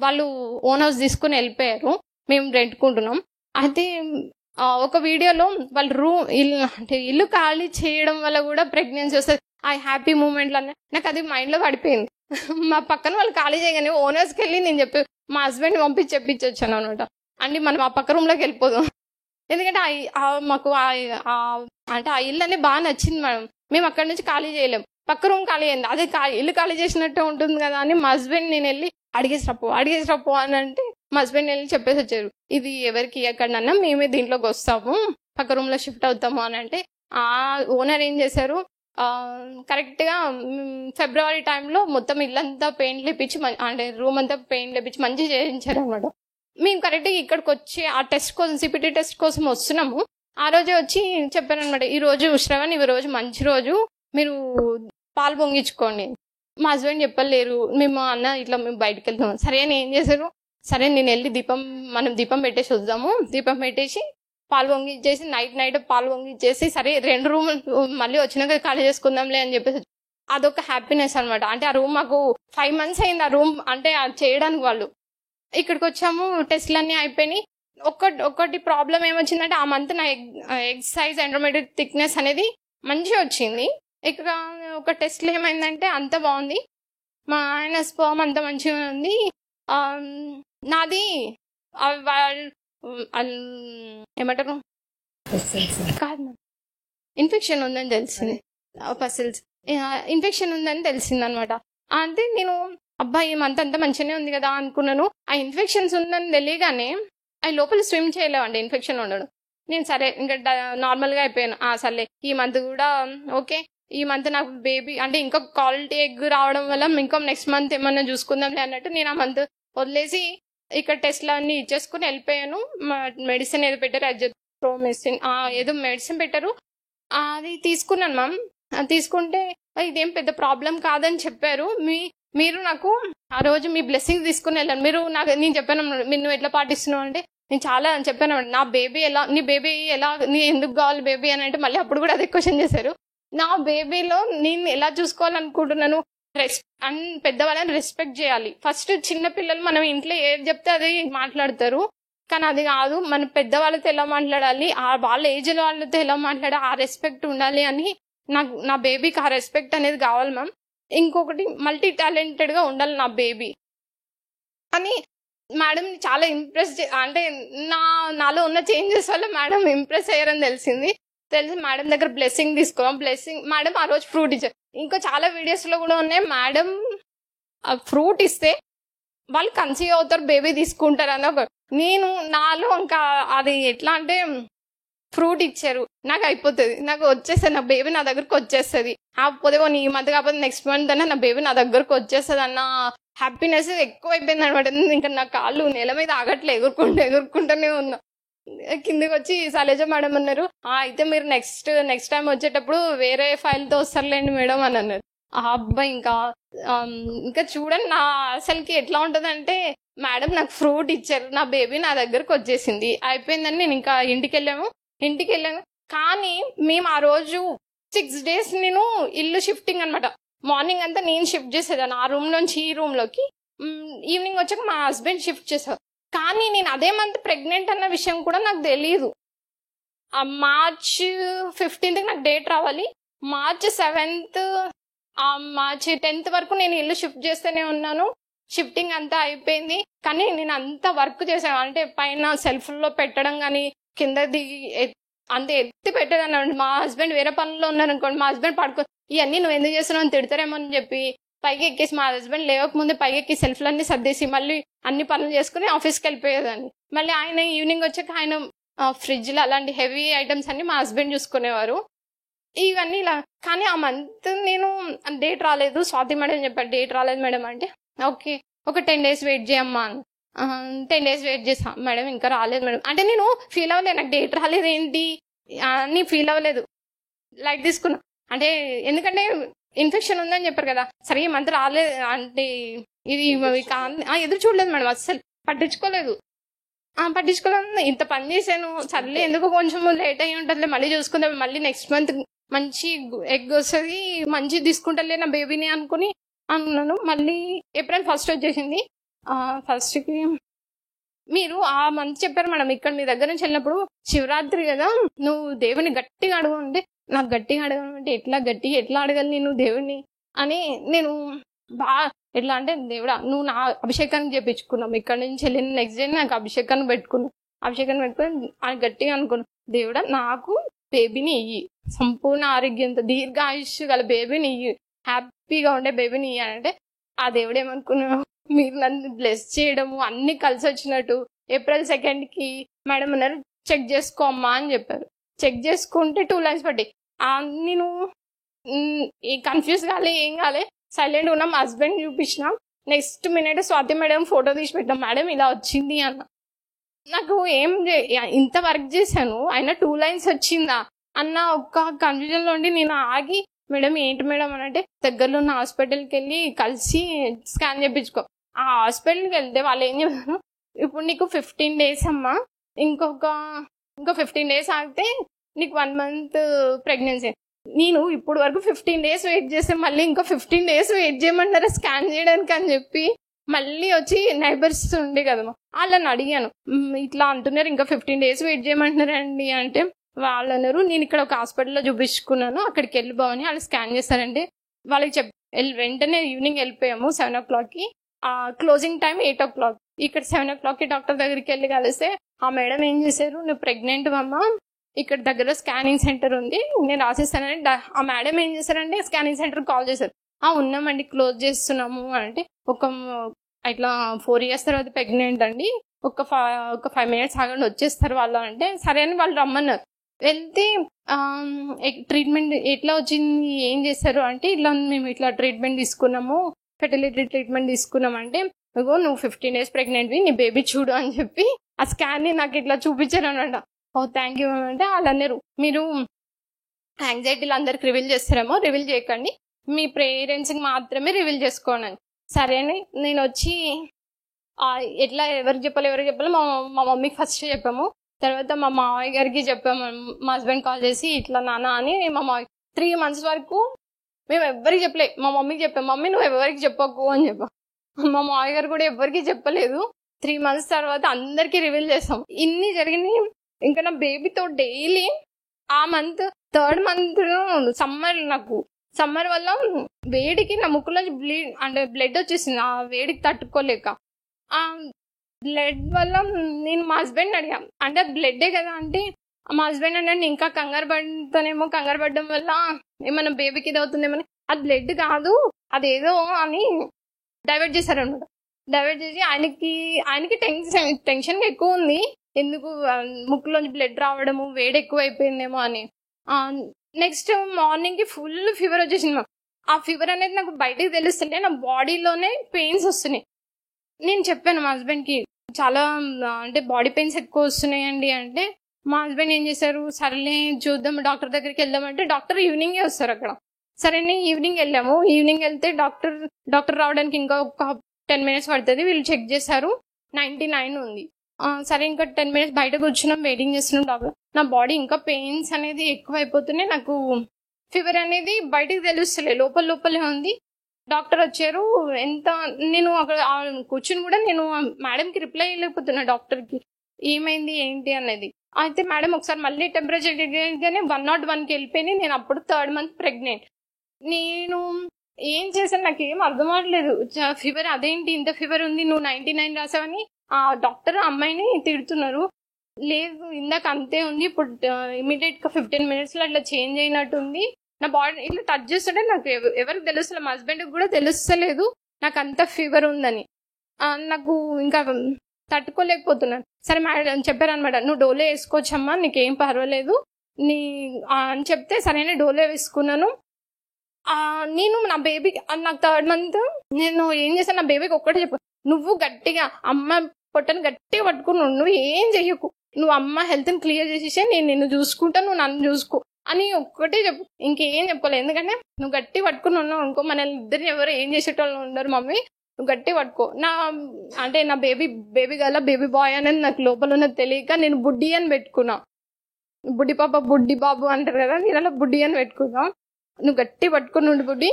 వాళ్ళు ఓన్ హౌస్ తీసుకుని వెళ్ళిపోయారు, మేము రెంట్కుంటున్నాం. అయితే ఒక వీడియోలో వాళ్ళు ఇల్లు ఖాళీ చేయడం వల్ల కూడా ప్రెగ్నెన్సీ వస్తుంది, ఆ హ్యాపీ మూమెంట్లు అన్నీ నాకు అది మైండ్లో పడిపోయింది. మా పక్కన వాళ్ళు ఖాళీ చేయగానే ఓనర్స్కి వెళ్ళి నేను చెప్పి మా హస్బెండ్ చెప్పించొచ్చాను అనమాట. అంటే మనం ఆ పక్క రూమ్లోకి వెళ్ళిపోదాం, ఎందుకంటే మాకు అంటే ఆ ఇల్లు అనేది బాగా నచ్చింది మేడం, మేము అక్కడి నుంచి ఖాళీ చేయలేం, పక్క రూమ్ ఖాళీ అయింది, అదే ఇల్లు ఖాళీ చేసినట్టే ఉంటుంది కదా అని మా హస్బెండ్ నేను వెళ్ళి అడిగేసి రప్పు అని అంటే మా హస్బెండ్ వెళ్ళి చెప్పేసి వచ్చారు, ఇది ఎవరికి ఎక్కడన్నా మేమే దీంట్లోకి వస్తాము, పక్క రూమ్లో షిఫ్ట్ అవుతాము అని అంటే ఆ ఓనర్ ఏం చేశారు కరెక్ట్గా ఫిబ్రవరి టైంలో మొత్తం ఇల్లంతా పెయింట్ లేపించి అంటే రూమ్ అంతా పెయింట్ లేపించి మంచిగా చేయించారు అనమాట. మేము కరెక్ట్గా ఇక్కడికి వచ్చి ఆ టెస్ట్ కోసం సిపిటీ టెస్ట్ కోసం వస్తున్నాము. ఆ రోజే వచ్చి చెప్పారనమాట, ఈరోజు శ్రవణ్ ఈ రోజు మంచి రోజు, మీరు పాలు పొంగించుకోండి. మా హస్బెండ్ చెప్పలేరు, మేము అన్న ఇట్లా మేము బయటకు వెళ్తాము. సరే అని ఏం చేశారు, సరే నేను వెళ్ళి మనం దీపం పెట్టేసి వద్దాము, దీపం పెట్టేసి పాలు పొంగిచ్చేసి నైట్ పాలు పొంగిచ్చేసి సరే 2 రూములు మళ్ళీ వచ్చినాక ఖాళీ చేసుకుందాంలే అని చెప్పేసి అదొక హ్యాపీనెస్ అనమాట. అంటే ఆ రూమ్ మాకు 5 months అయింది ఆ రూమ్ అంటే చేయడానికి. వాళ్ళు ఇక్కడికి వచ్చాము, టెస్ట్లు అన్నీ అయిపోయినాయి. ఒకటి ప్రాబ్లం ఏమొచ్చిందంటే ఆ మంత్ నా ఎగ్ సైజ్ ఎండోమెట్రిక్ థిక్నెస్ అనేది మంచిగా వచ్చింది. ఇక్కడ ఒక టెస్ట్లో ఏమైందంటే అంత బాగుంది, మా ఆయన స్పర్మ్ అంత మంచిగా ఉంది, నాది ఏమంటారు కాదు ఇన్ఫెక్షన్ ఉందని తెలిసింది. పసిల్స్ ఇన్ఫెక్షన్ ఉందని తెలిసిందనమాట. అంటే నేను అబ్బాయి ఈ మంత్ అంతా మంచిగానే ఉంది కదా అనుకున్నాను. ఆ ఇన్ఫెక్షన్స్ ఉందని తెలియగానే అవి లోపల స్విమ్ చేయలేవండి ఇన్ఫెక్షన్ ఉండడం. నేను సరే ఇంకా నార్మల్గా అయిపోయాను. సర్లే ఈ మంత్ కూడా ఓకే, ఈ మంత్ నాకు బేబీ అంటే ఇంకా క్వాలిటీ ఎగ్ రావడం వల్ల ఇంకా నెక్స్ట్ మంత్ ఏమన్నా చూసుకుందాంలే అన్నట్టు నేను ఆ మంత్ వదిలేసి ఇక్కడ టెస్ట్లు అన్నీ ఇచ్చేసుకుని వెళ్ళిపోయాను. మెడిసిన్ ఏదో పెట్టారు, అజిత్రోమిసిన్ ఏదో మెడిసిన్ పెట్టారు, అది తీసుకున్నాను మ్యామ్. తీసుకుంటే ఇదేం పెద్ద ప్రాబ్లం కాదని చెప్పారు. మీరు నాకు ఆ రోజు మీ బ్లెస్సింగ్ తీసుకుని వెళ్ళాను. నేను చెప్పాను, మీరు నువ్వు ఎట్లా పాటిస్తున్నావు అంటే నేను చాలా చెప్పాను, నా బేబీ ఎలా, నీ బేబీ ఎలా, నీ ఎందుకు కావాలి బేబీ అని అంటే మళ్ళీ అప్పుడు కూడా అదే క్వశ్చన్ చేశారు. నా బేబీలో నేను ఎలా చూసుకోవాలనుకుంటున్నాను, పెద్దవాళ్ళని రెస్పెక్ట్ చేయాలి. ఫస్ట్ చిన్న పిల్లలు మనం ఇంట్లో ఏది చెప్తే అది మాట్లాడతారు, కానీ అది కాదు. మన పెద్దవాళ్ళతో ఎలా మాట్లాడాలి, వాళ్ళ ఏజ్ వాళ్ళతో ఎలా మాట్లాడాలి, ఆ రెస్పెక్ట్ ఉండాలి అని నా బేబీకి ఆ రెస్పెక్ట్ అనేది కావాలి మ్యామ్. ఇంకొకటి మల్టీ టాలెంటెడ్గా ఉండాలి నా బేబీ అని మేడం చాలా ఇంప్రెస్ అంటే నాలో ఉన్న చేంజెస్ వల్ల మేడం ఇంప్రెస్ అయ్యారని తెలిసి మేడం దగ్గర బ్లెస్సింగ్ తీసుకోవాలి. బ్లెస్సింగ్ మేడం ఆ రోజు ఫ్రూట్ ఇచ్చారు. ఇంకా చాలా వీడియోస్లో కూడా ఉన్నాయి, మేడం ఫ్రూట్ ఇస్తే వాళ్ళు కన్సీవ్ అవుతారు, బేబీ తీసుకుంటారు అని నేను నాలో ఇంకా అది ఎట్లా అంటే ఫ్రూట్ ఇచ్చారు, నాకు అయిపోతుంది, నాకు వచ్చేస్తుంది, నా బేబీ నా దగ్గరకు వచ్చేస్తుంది. కాకపోతే ఈ మంత్ కాకపోతే నెక్స్ట్ మంత్ అన్నా నా బేబీ నా దగ్గరకు వచ్చేస్తుంది అన్న హ్యాపీనెస్ ఎక్కువ అయిపోయింది అనమాట. ఇంకా నా కాళ్ళు నేల మీద ఆగట్లే, ఎగురుకుంటూనే ఉన్నా. కిందకి వచ్చి శైలజ మేడం అన్నారు, అయితే మీరు నెక్స్ట్ టైం వచ్చేటప్పుడు వేరే ఫైల్తో వస్తారులేండి మేడం అని అన్నారు. అబ్బాయి ఇంకా చూడండి నా అసలుకి ఎట్లా ఉంటుందంటే మేడం నాకు ఫ్రూట్ ఇచ్చారు, నా బేబీ నా దగ్గరకు వచ్చేసింది, అయిపోయిందని నేను ఇంకా ఇంటికి వెళ్ళాను. కానీ మేము ఆ రోజు 6 days నేను ఇల్లు షిఫ్టింగ్ అనమాట. మార్నింగ్ అంతా నేను షిఫ్ట్ చేసేదాన్ని ఆ రూమ్ నుంచి ఈ రూమ్లోకి, ఈవినింగ్ వచ్చాక మా హస్బెండ్ షిఫ్ట్ చేశారు. కానీ నేను అదే మంత్ ప్రెగ్నెంట్ అన్న విషయం కూడా నాకు తెలియదు. March 15th నాకు డేట్ రావాలి, March 7th March 10th వరకు నేను ఇల్లు షిఫ్ట్ చేస్తూనే ఉన్నాను. షిఫ్టింగ్ అంతా అయిపోయింది, కానీ నేను అంత వర్క్ చేశాను. అంటే పైన సెల్ఫ్లో పెట్టడం కానీ కింద దిగి అంత ఎత్తి పెట్టేదాన్ని. మా హస్బెండ్ వేరే పనుల్లో ఉన్నారు అనుకోండి, మా హస్బెండ్ ఇవన్నీ నువ్వు ఎందుకు చేస్తున్నావు అని తిడతారేమో అని చెప్పి పైకి ఎక్కేసి మా హస్బెండ్ లేవకముందే పైకి ఎక్కి సెల్ఫ్లన్నీ సర్దేసి మళ్ళీ అన్ని పనులు చేసుకుని ఆఫీస్కి వెళ్ళిపోయేదాన్ని. మళ్ళీ ఆయన ఈవినింగ్ వచ్చాక ఆయన ఫ్రిడ్జ్లో అలాంటి హెవీ ఐటమ్స్ అన్ని మా హస్బెండ్ చూసుకునేవారు. ఇవన్నీ ఇలా. కానీ ఆ మంత్ నేను డేట్ రాలేదు, స్వాతి మేడం చెప్పారు డేట్ రాలేదు మేడం అంటే ఓకే ఒక 10 days వెయిట్ చేయమ్మా అని. 10 days వెయిట్ చేసా మేడం, ఇంకా రాలేదు మేడం అంటే నేను ఫీల్ అవ్వలేదు, నాకు డేట్ రాలేదు ఏంటి అని ఫీల్ అవ్వలేదు, లైట్ తీసుకున్నా. అంటే ఎందుకంటే ఇన్ఫెక్షన్ ఉందని చెప్పారు కదా, సరే ఈ మంత్ రాలేదు అంటే ఇది ఎదురు చూడలేదు మేడం, అస్సలు పట్టించుకోలేదు. ఇంత పని చేశాను, సర్లే ఎందుకు కొంచెం లేట్ అయ్యి ఉంటుందిలే, మళ్ళీ చూసుకుందాం, మళ్ళీ నెక్స్ట్ మంత్ మంచి ఎగ్ వస్తుంది, మంచి తీసుకుంటాలే నా బేబీని అనుకున్నాను. మళ్ళీ April 1st వచ్చేసింది. 1st మీరు ఆ మంత్ చెప్పారు మేడం, ఇక్కడ మీ దగ్గర నుంచి వెళ్ళినప్పుడు శివరాత్రి కదా, నువ్వు దేవుని గట్టిగా అడుగు అంటే నాకు గట్టిగా అడగమంటే ఎట్లా అడగాలి నేను దేవుడిని అని నేను ఎట్లా అంటే దేవుడా నువ్వు నా అభిషేకానికి చేపించుకున్నాం, ఇక్కడ నుంచి వెళ్ళిన నెక్స్ట్ డే నాకు అభిషేకాన్ని పెట్టుకుని గట్టిగా అనుకున్నాను, దేవుడా నాకు బేబీని ఇయ్యి, సంపూర్ణ ఆరోగ్యంతో దీర్ఘ ఆయుష్ గల బేబీని ఇయ్యి, హ్యాపీగా ఉండే బేబీని ఇయ్యి అంటే ఆ దేవుడు ఏమనుకున్నావు, మీరు నన్ను బ్లెస్ చేయడము అన్ని కలిసి వచ్చినట్టు. April 2nd మేడం అన్నారు చెక్ చేసుకో అమ్మా అని చెప్పారు. చెక్ చేసుకుంటే 2 lines పడ్డాయి. నేను కన్ఫ్యూజ్ కాలే, ఏం కాలే, సైలెంట్ ఉన్నా. మా హస్బెండ్ చూపించిన next minute Swathi madam photo తీసి పెట్టాం, మేడం ఇలా వచ్చింది అన్న. నాకు ఇంత వర్క్ చేశాను అయినా 2 lines వచ్చిందా అన్న ఒక్క కన్ఫ్యూజన్లో ఉండి నేను ఆగి, మేడం ఏంటి మేడం అని అంటే దగ్గరలో ఉన్న హాస్పిటల్కి వెళ్ళి కలిసి స్కాన్ చేయించుకో. ఆ హాస్పిటల్కి వెళ్తే వాళ్ళు ఏం చెప్పారు, ఇప్పుడు నీకు 15 days అమ్మా, ఇంకో 15 days ఆగితే నీకు 1 month ప్రెగ్నెన్సీ. నేను ఇప్పుడు వరకు 15 days వెయిట్ చేస్తే మళ్ళీ ఇంకో 15 days వెయిట్ చేయమంటారా స్కాన్ చేయడానికి అని చెప్పి మళ్ళీ వచ్చి నైబర్స్ ఉండే కదమ్మా వాళ్ళని అడిగాను, ఇట్లా అంటున్నారు ఇంకా 15 days వెయిట్ చేయమంటున్నారండి అంటే వాళ్ళు అన్నారు నేను ఇక్కడ ఒక హాస్పిటల్లో చూపించుకున్నాను, అక్కడికి వెళ్ళిపోవని వాళ్ళు స్కాన్ చేస్తారంటే వాళ్ళకి వెంటనే ఈవినింగ్ వెళ్ళిపోయాము 7 o'clock. Closing time 8 o'clock. ఇక్కడ 7 o'clock డాక్టర్ దగ్గరికి వెళ్ళి కలిస్తే ఆ మేడం ఏం చేశారు, నువ్వు ప్రెగ్నెంట్ అమ్మా, ఇక్కడ దగ్గర స్కానింగ్ సెంటర్ ఉంది, నేను రాసిస్తానని ఆ మేడం ఏం చేశారంటే స్కానింగ్ సెంటర్ కాల్ చేశారు. ఉన్నామండి, క్లోజ్ చేస్తున్నాము అంటే ఇట్లా 4 years తర్వాత ప్రెగ్నెంట్ అండి, ఒక 5 minutes ఆగండి వచ్చేస్తారు వాళ్ళు అంటే సరే అని వాళ్ళు రమ్మన్నారు. వెళ్తే ట్రీట్మెంట్ ఎట్లా వచ్చింది, ఏం చేస్తారు అంటే ఇలా మేము ఇట్లా ట్రీట్మెంట్ తీసుకున్నాము, ఫెర్టిలిటీ ట్రీట్మెంట్ తీసుకున్నాం అంటే నువ్వు 15 days ప్రెగ్నెంట్వి, నీ బేబీ చూడు అని చెప్పి ఆ స్కాన్ని నాకు ఇట్లా చూపించారు అనమాట. థ్యాంక్ యూ మ్యామ్ అంటే వాళ్ళు అన్నారు, మీరు యాంగ్జైటీలు అందరికి రివీల్ చేస్తారేమో, రివీల్ చేయకండి, మీ పేరెంట్స్కి మాత్రమే రివీల్ చేసుకోండి అని. సరే అని నేను వచ్చి ఎట్లా ఎవరికి చెప్పాలి మా మమ్మీకి ఫస్ట్ చెప్పాము, తర్వాత మా మావయ్య గారికి చెప్పాము. మా హస్బెండ్ కాల్ చేసి ఇట్లా నాన్న అని మా మావయ్య 3 months వరకు మేము ఎవరికి చెప్పలే, మా మమ్మీకి చెప్పాము, మమ్మీ నువ్వు ఎవరికి చెప్పకు అని చెప్పాం. మా మావయ్య గారు కూడా ఎవరికి చెప్పలేదు. 3 months తర్వాత అందరికీ రివీల్ చేస్తాం. ఇన్ని జరిగినాయి. ఇంకా నా బేబీతో డైలీ ఆ మంత్ 3rd month సమ్మర్ వల్ల వేడికి నా ముక్కులో బ్లడ్ వచ్చేసింది, ఆ వేడికి తట్టుకోలేక. ఆ బ్లడ్ వల్ల నేను మా హస్బెండ్ అడిగా, అంటే బ్లడ్డే కదా అంటే మా హస్బెండ్ అంటే ఇంకా కంగారు పడడం వల్ల ఏమన్నా బేబీకి ఇది అవుతుందేమని, అది బ్లడ్ కాదు అదేదో అని డైవర్ట్ చేశారనమాట. డైవర్ట్ చేసి ఆయనకి టెన్షన్ ఎక్కువ ఉంది, ఎందుకు ముక్కులోంచి బ్లడ్ రావడము, వేడి ఎక్కువ అయిపోయిందేమో అని. నెక్స్ట్ మార్నింగ్కి ఫుల్ ఫీవర్ వచ్చేసింది. ఆ ఫీవర్ అనేది నాకు బయటకు తెలుస్తుంటే నా బాడీలోనే పెయిన్స్ వస్తున్నాయి. నేను చెప్పాను మా హస్బెండ్కి, చాలా అంటే బాడీ పెయిన్స్ ఎక్కువ వస్తున్నాయండి అంటే మా హస్బెండ్ ఏం చేశారు, సరేలే చూద్దాం డాక్టర్ దగ్గరికి వెళ్దామంటే డాక్టర్ ఈవినింగే వస్తారు అక్కడ. సరే ఈవినింగ్ వెళ్ళాము. ఈవినింగ్ వెళ్తే డాక్టర్ రావడానికి ఇంకా ఒక 10 minutes పడుతుంది. వీళ్ళు చెక్ చేశారు 99 ఉంది. సరే ఇంకా 10 minutes బయట కూర్చున్నాం, వెయిటింగ్ చేస్తున్నాం డాక్టర్. నా బాడీ ఇంకా పెయిన్స్ అనేది ఎక్కువ అయిపోతున్నాయి, నాకు ఫీవర్ అనేది బయటకు తెలుస్తలే, లోపలే ఉంది. డాక్టర్ వచ్చారు. నేను అక్కడ కూర్చుని కూడా నేను మేడంకి రిప్లై ఇవ్వలేకపోతున్నా డాక్టర్కి, ఏమైంది ఏంటి అనేది. అయితే మేడం ఒకసారి మళ్ళీ టెంపరేచర్ గానే 101కి వెళ్ళిపోయింది. నేను అప్పుడు 3rd month ప్రెగ్నెంట్. నేను ఏం చేశాను నాకు ఏం అర్థం అవ్వట్లేదు. ఫీవర్ అదేంటి ఇంత ఫీవర్ ఉంది, నువ్వు 99 రాసావని ఆ డాక్టర్ అమ్మాయిని తిడుతున్నారు. లేదు ఇందాక అంతే ఉంది, ఇప్పుడు ఇమీడియట్ గా 15 minutes లో అట్లా చేంజ్ అయినట్టుంది. నా బాడీ ఇట్లా టచ్ చేస్తుంటే నాకు ఎవరికి తెలుస్తలేదు, మా హస్బెండ్కి కూడా తెలుస్తలేదు నాకు అంత ఫీవర్ ఉందని. నాకు ఇంకా తట్టుకోలేకపోతున్నాను. సరే మేడం చెప్పారనమాట, నువ్వు డోలో వేసుకోవచ్చమ్మా, నీకేం పర్వాలేదు అని చెప్తే సరైన డోలో వేసుకున్నాను. నేను నా బేబీకి నాకు 3rd month నేను ఏం చేశాను, నా బేబీకి ఒక్కటే చెప్పు, నువ్వు గట్టిగా అమ్మ పొట్టను గట్టిగా పట్టుకున్నావు, నువ్వు ఏం చెయ్యకు, నువ్వు అమ్మ హెల్త్ని క్లియర్ చేసేసే, నేను నిన్ను చూసుకుంటా, నువ్వు నన్ను చూసుకో అని ఒక్కటే చెప్పు, ఇంకేం చెప్పలేదు. ఎందుకంటే నువ్వు గట్టి పట్టుకుని ఉన్నావు అనుకో, మన ఇద్దరిని ఎవరు ఏం చేసేటోళ్ళు ఉండరు, మమ్మీ నువ్వు గట్టి పట్టుకో. నా బేబీ గల బేబీ బాయ్ అనేది నాకు లోపల ఉన్నది తెలియక నేను బుడ్డి అని పెట్టుకున్నా. బుడ్డి పాప బుడ్డి బాబు అంటారు కదా, నేను అలా బుడ్డి అని పెట్టుకున్నా. నువ్వు గట్టి పట్టుకుని ఉండి బుడ్డి,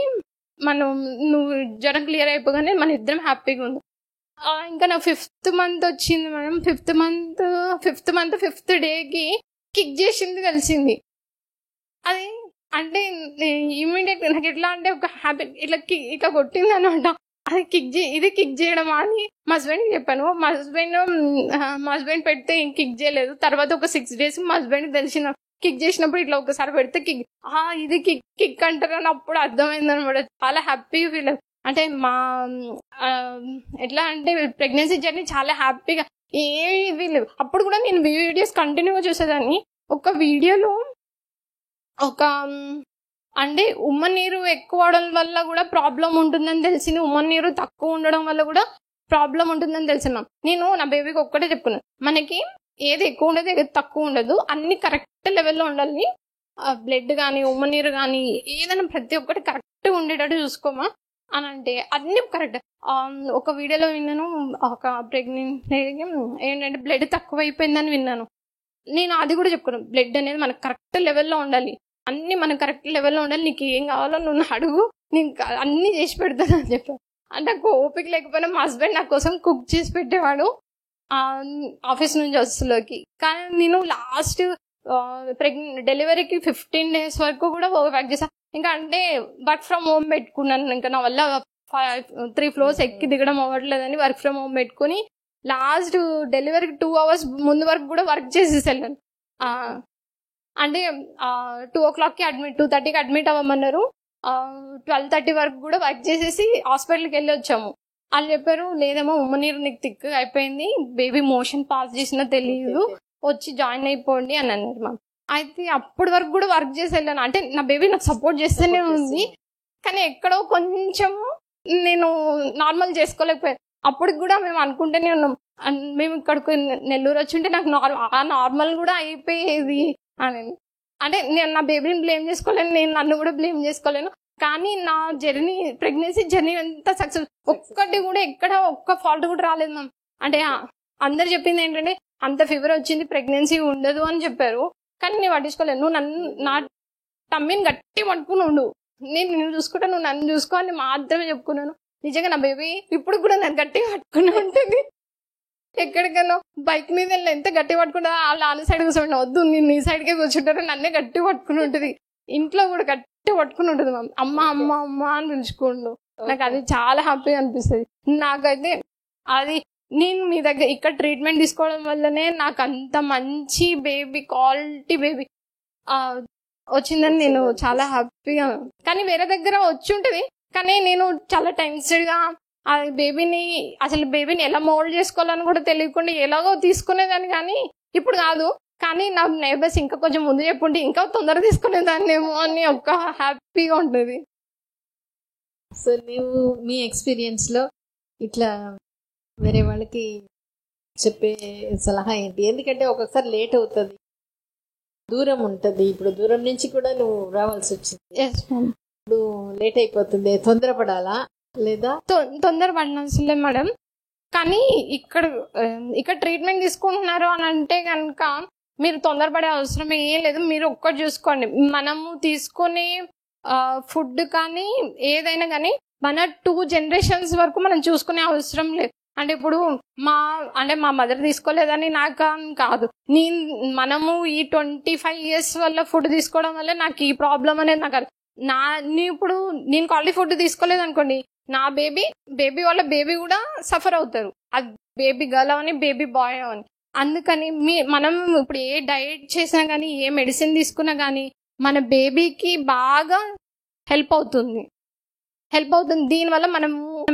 నువ్వు జ్వరం క్లియర్ అయిపోగానే మన ఇద్దరం హ్యాపీగా ఉంది. ఇంకా నాకు 5th month వచ్చింది madam. 5th month 5th dayకి kick చేసింది తెలిసింది. అది అంటే ఇమీడియట్ నాకు ఎట్లా అంటే ఒక హ్యాబిట్ ఇట్లా కొట్టింది అనమాట. అది ఇది కిక్ చేయడం అని మా హస్బెండ్కి చెప్పాను. మా హస్బెండ్ పెడితే ఏం కిక్ చేయలేదు. తర్వాత ఒక 6 days మా హస్బెండ్కి తెలిసిన కిక్ చేసినప్పుడు ఇట్లా ఒకసారి పెడితే ఇది కిక్ అంటారు అని అప్పుడు అర్థమైంది అనమాట. చాలా హ్యాపీగా ఫీల్ అయ్యి, అంటే ఎట్లా అంటే ప్రెగ్నెన్సీ జర్నీ చాలా హ్యాపీగా ఏవి లేవు. అప్పుడు కూడా నేను వీడియోస్ కంటిన్యూగా చూసేదాన్ని. ఒక వీడియోలో అంటే ఉమ్మ నీరు ఎక్కువ అవడం వల్ల కూడా ప్రాబ్లం ఉంటుందని తెలిసింది, ఉమ్మ నీరు తక్కువ ఉండడం వల్ల కూడా ప్రాబ్లం ఉంటుందని తెలిసిన. నేను నా బేబీకి ఒక్కటే చెప్పుకున్నాను, మనకి ఏది ఎక్కువ ఉండదు ఏది తక్కువ ఉండదు, అన్ని కరెక్ట్ లెవెల్లో ఉండాలి. బ్లడ్ కానీ ఉమ్మ నీరు కానీ ఏదైనా ప్రతి ఒక్కటి కరెక్ట్ ఉండేటట్టు చూసుకోమా అని అంటే అన్ని కరెక్ట్. ఒక వీడియోలో విన్నాను, ఒక ప్రెగ్నెంట్ ఏంటంటే బ్లడ్ తక్కువ అయిపోయిందని విన్నాను. నేను అది కూడా చెప్పుకున్నాను, బ్లడ్ అనేది మనకు కరెక్ట్ లెవెల్లో ఉండాలి, అన్ని మనకు కరెక్ట్ లెవెల్లో ఉండాలి, నీకు ఏం కావాలో నువ్వు అడుగు, నేను అన్ని చేసి పెడతాను అని చెప్పాను. అంటే నాకు ఓపిక లేకపోయినా మా హస్బెండ్ నా కోసం కుక్ చేసి పెట్టేవాడు ఆఫీస్ నుంచి వస్తులోకి. కానీ నేను లాస్ట్ డెలివరీకి 15 days వరకు కూడా వర్క్ చేశాను. ఇంకా అంటే వర్క్ ఫ్రమ్ హోమ్ పెట్టుకున్నాను. ఇంకా నా వల్ల 3 floors ఎక్కి దిగడం అవ్వట్లేదని వర్క్ ఫ్రమ్ హోమ్ పెట్టుకుని లాస్ట్ డెలివరీకి 2 hours ముందు వరకు కూడా వర్క్ చేసేసి వెళ్ళాను. అంటే 2 o'clockకి అడ్మిట్, 2:30కి అడ్మిట్ అవ్వమన్నారు. 12:30 వరకు కూడా వర్క్ చేసేసి హాస్పిటల్కి వెళ్ళి వచ్చాము. వాళ్ళు చెప్పారు, లేదేమో ఉమ్మనీరు నీకు థిక్ అయిపోయింది, బేబీ మోషన్ పాస్ చేసినా తెలియదు, వచ్చి జాయిన్ అయిపోండి అని అన్నారు మ్యామ్. అయితే అప్పటి వరకు కూడా వర్క్ చేసి వెళ్ళాను. అంటే నా బేబీ నాకు సపోర్ట్ చేస్తూనే ఉంది, కానీ ఎక్కడో కొంచెం నేను నార్మల్ చేసుకోలేకపోయాను. అప్పటికి కూడా మేము అనుకుంటూనే ఉన్నాం, మేము ఇక్కడికి నెల్లూరు వచ్చి ఉంటే నాకు నార్మల్ కూడా అయిపోయేది అని. అంటే నేను నా బేబీని బ్లేమ్ చేసుకోలేను, నేను నన్ను కూడా బ్లేమ్ చేసుకోలేను. కానీ నా జర్నీ, ప్రెగ్నెన్సీ జర్నీ ఎంత సక్సెస్, ఒక్కటి కూడా ఎక్కడ ఒక్క ఫాల్ట్ కూడా రాలేదు మ్యామ్. అంటే అందరు చెప్పింది ఏంటంటే అంత ఫీవర్ వచ్చింది, ప్రెగ్నెన్సీ ఉండదు అని చెప్పారు. కానీ నేను పట్టించుకోలేదు. నువ్వు నా టమ్మీని గట్టి పట్టుకుని ఉండు, నేను నిన్ను చూసుకుంటా, నువ్వు నన్ను చూసుకో అని మాత్రమే చెప్పుకున్నాను. నిజంగా నా బేబీ ఇప్పుడు కూడా నన్ను గట్టిగా పట్టుకుని ఉంటుంది. ఎక్కడికైనా బైక్ మీద వెళ్ళి ఎంత గట్టి పట్టుకుంటా, వాళ్ళు ఆ సైడ్ కూర్చోండి, వద్దు నేను ఈ సైడ్కే కూర్చుంటారు, నన్నే గట్టి పట్టుకుని ఉంటుంది. ఇంట్లో కూడా గట్టి పట్టుకుని ఉంటుంది మ్యామ్. అమ్మ అమ్మ అమ్మ అని పిలుచుకోండు. నాకు అది చాలా హ్యాపీగా అనిపిస్తుంది. నాకైతే అది నేను మీ దగ్గర ఇక్కడ ట్రీట్మెంట్ తీసుకోవడం వల్లనే నాకు అంత మంచి బేబీ, క్వాలిటీ బేబీ వచ్చిందని నేను చాలా హ్యాపీగా. కానీ వేరే దగ్గర వచ్చి ఉంటుంది, కానీ నేను చాలా టెన్స్డ్గా ఆ బేబీని ఎలా మోల్డ్ చేసుకోవాలని కూడా తెలియకుండా ఎలాగో తీసుకునేదాన్ని. కానీ ఇప్పుడు కాదు, కానీ నా నైబర్స్ ఇంకా కొంచెం ముందు చెప్పుంటే ఇంకా తొందరగా తీసుకునేదాన్నేమో అని ఒక హ్యాపీగా ఉంటుంది. సో నువ్వు మీ ఎక్స్పీరియన్స్లో ఇట్లా వేరే వాళ్ళకి చెప్పే సలహా ఏంటి? ఎందుకంటే ఒక్కొక్కసారి లేట్ అవుతుంది, దూరం ఉంటుంది. ఇప్పుడు దూరం నుంచి కూడా నువ్వు రావాల్సి వచ్చింది, ఇప్పుడు లేట్ అయిపోతుంది, తొందరపడాలా లేదా? తొందరపడాల్సిందే మేడం. కానీ ఇక్కడ ట్రీట్మెంట్ తీసుకుంటున్నారు అని అంటే కనుక మీరు తొందరపడే అవసరం ఏం లేదు. మీరు ఒక్కటి చూసుకోండి, మనము తీసుకునే ఫుడ్ కానీ ఏదైనా కానీ మన 2 generations వరకు మనం చూసుకునే అవసరం లేదు. అంటే ఇప్పుడు మా మదర్ తీసుకోలేదని నాకు కాదు, మనము ఈ 25 years వల్ల ఫుడ్ తీసుకోవడం వల్ల నాకు ఈ ప్రాబ్లం అనేది నాకు ఇప్పుడు నేను క్వాలిటీ ఫుడ్ తీసుకోలేదు అనుకోండి, నా బేబీ వాళ్ళ బేబీ కూడా సఫర్ అవుతారు. అది బేబీ గర్ల్ అవని బేబీ బాయ్ అవని. అందుకని మనం ఇప్పుడు ఏ డైట్ చేసినా కానీ, ఏ మెడిసిన్ తీసుకున్నా కానీ మన బేబీకి బాగా హెల్ప్ అవుతుంది. దీనివల్ల మనం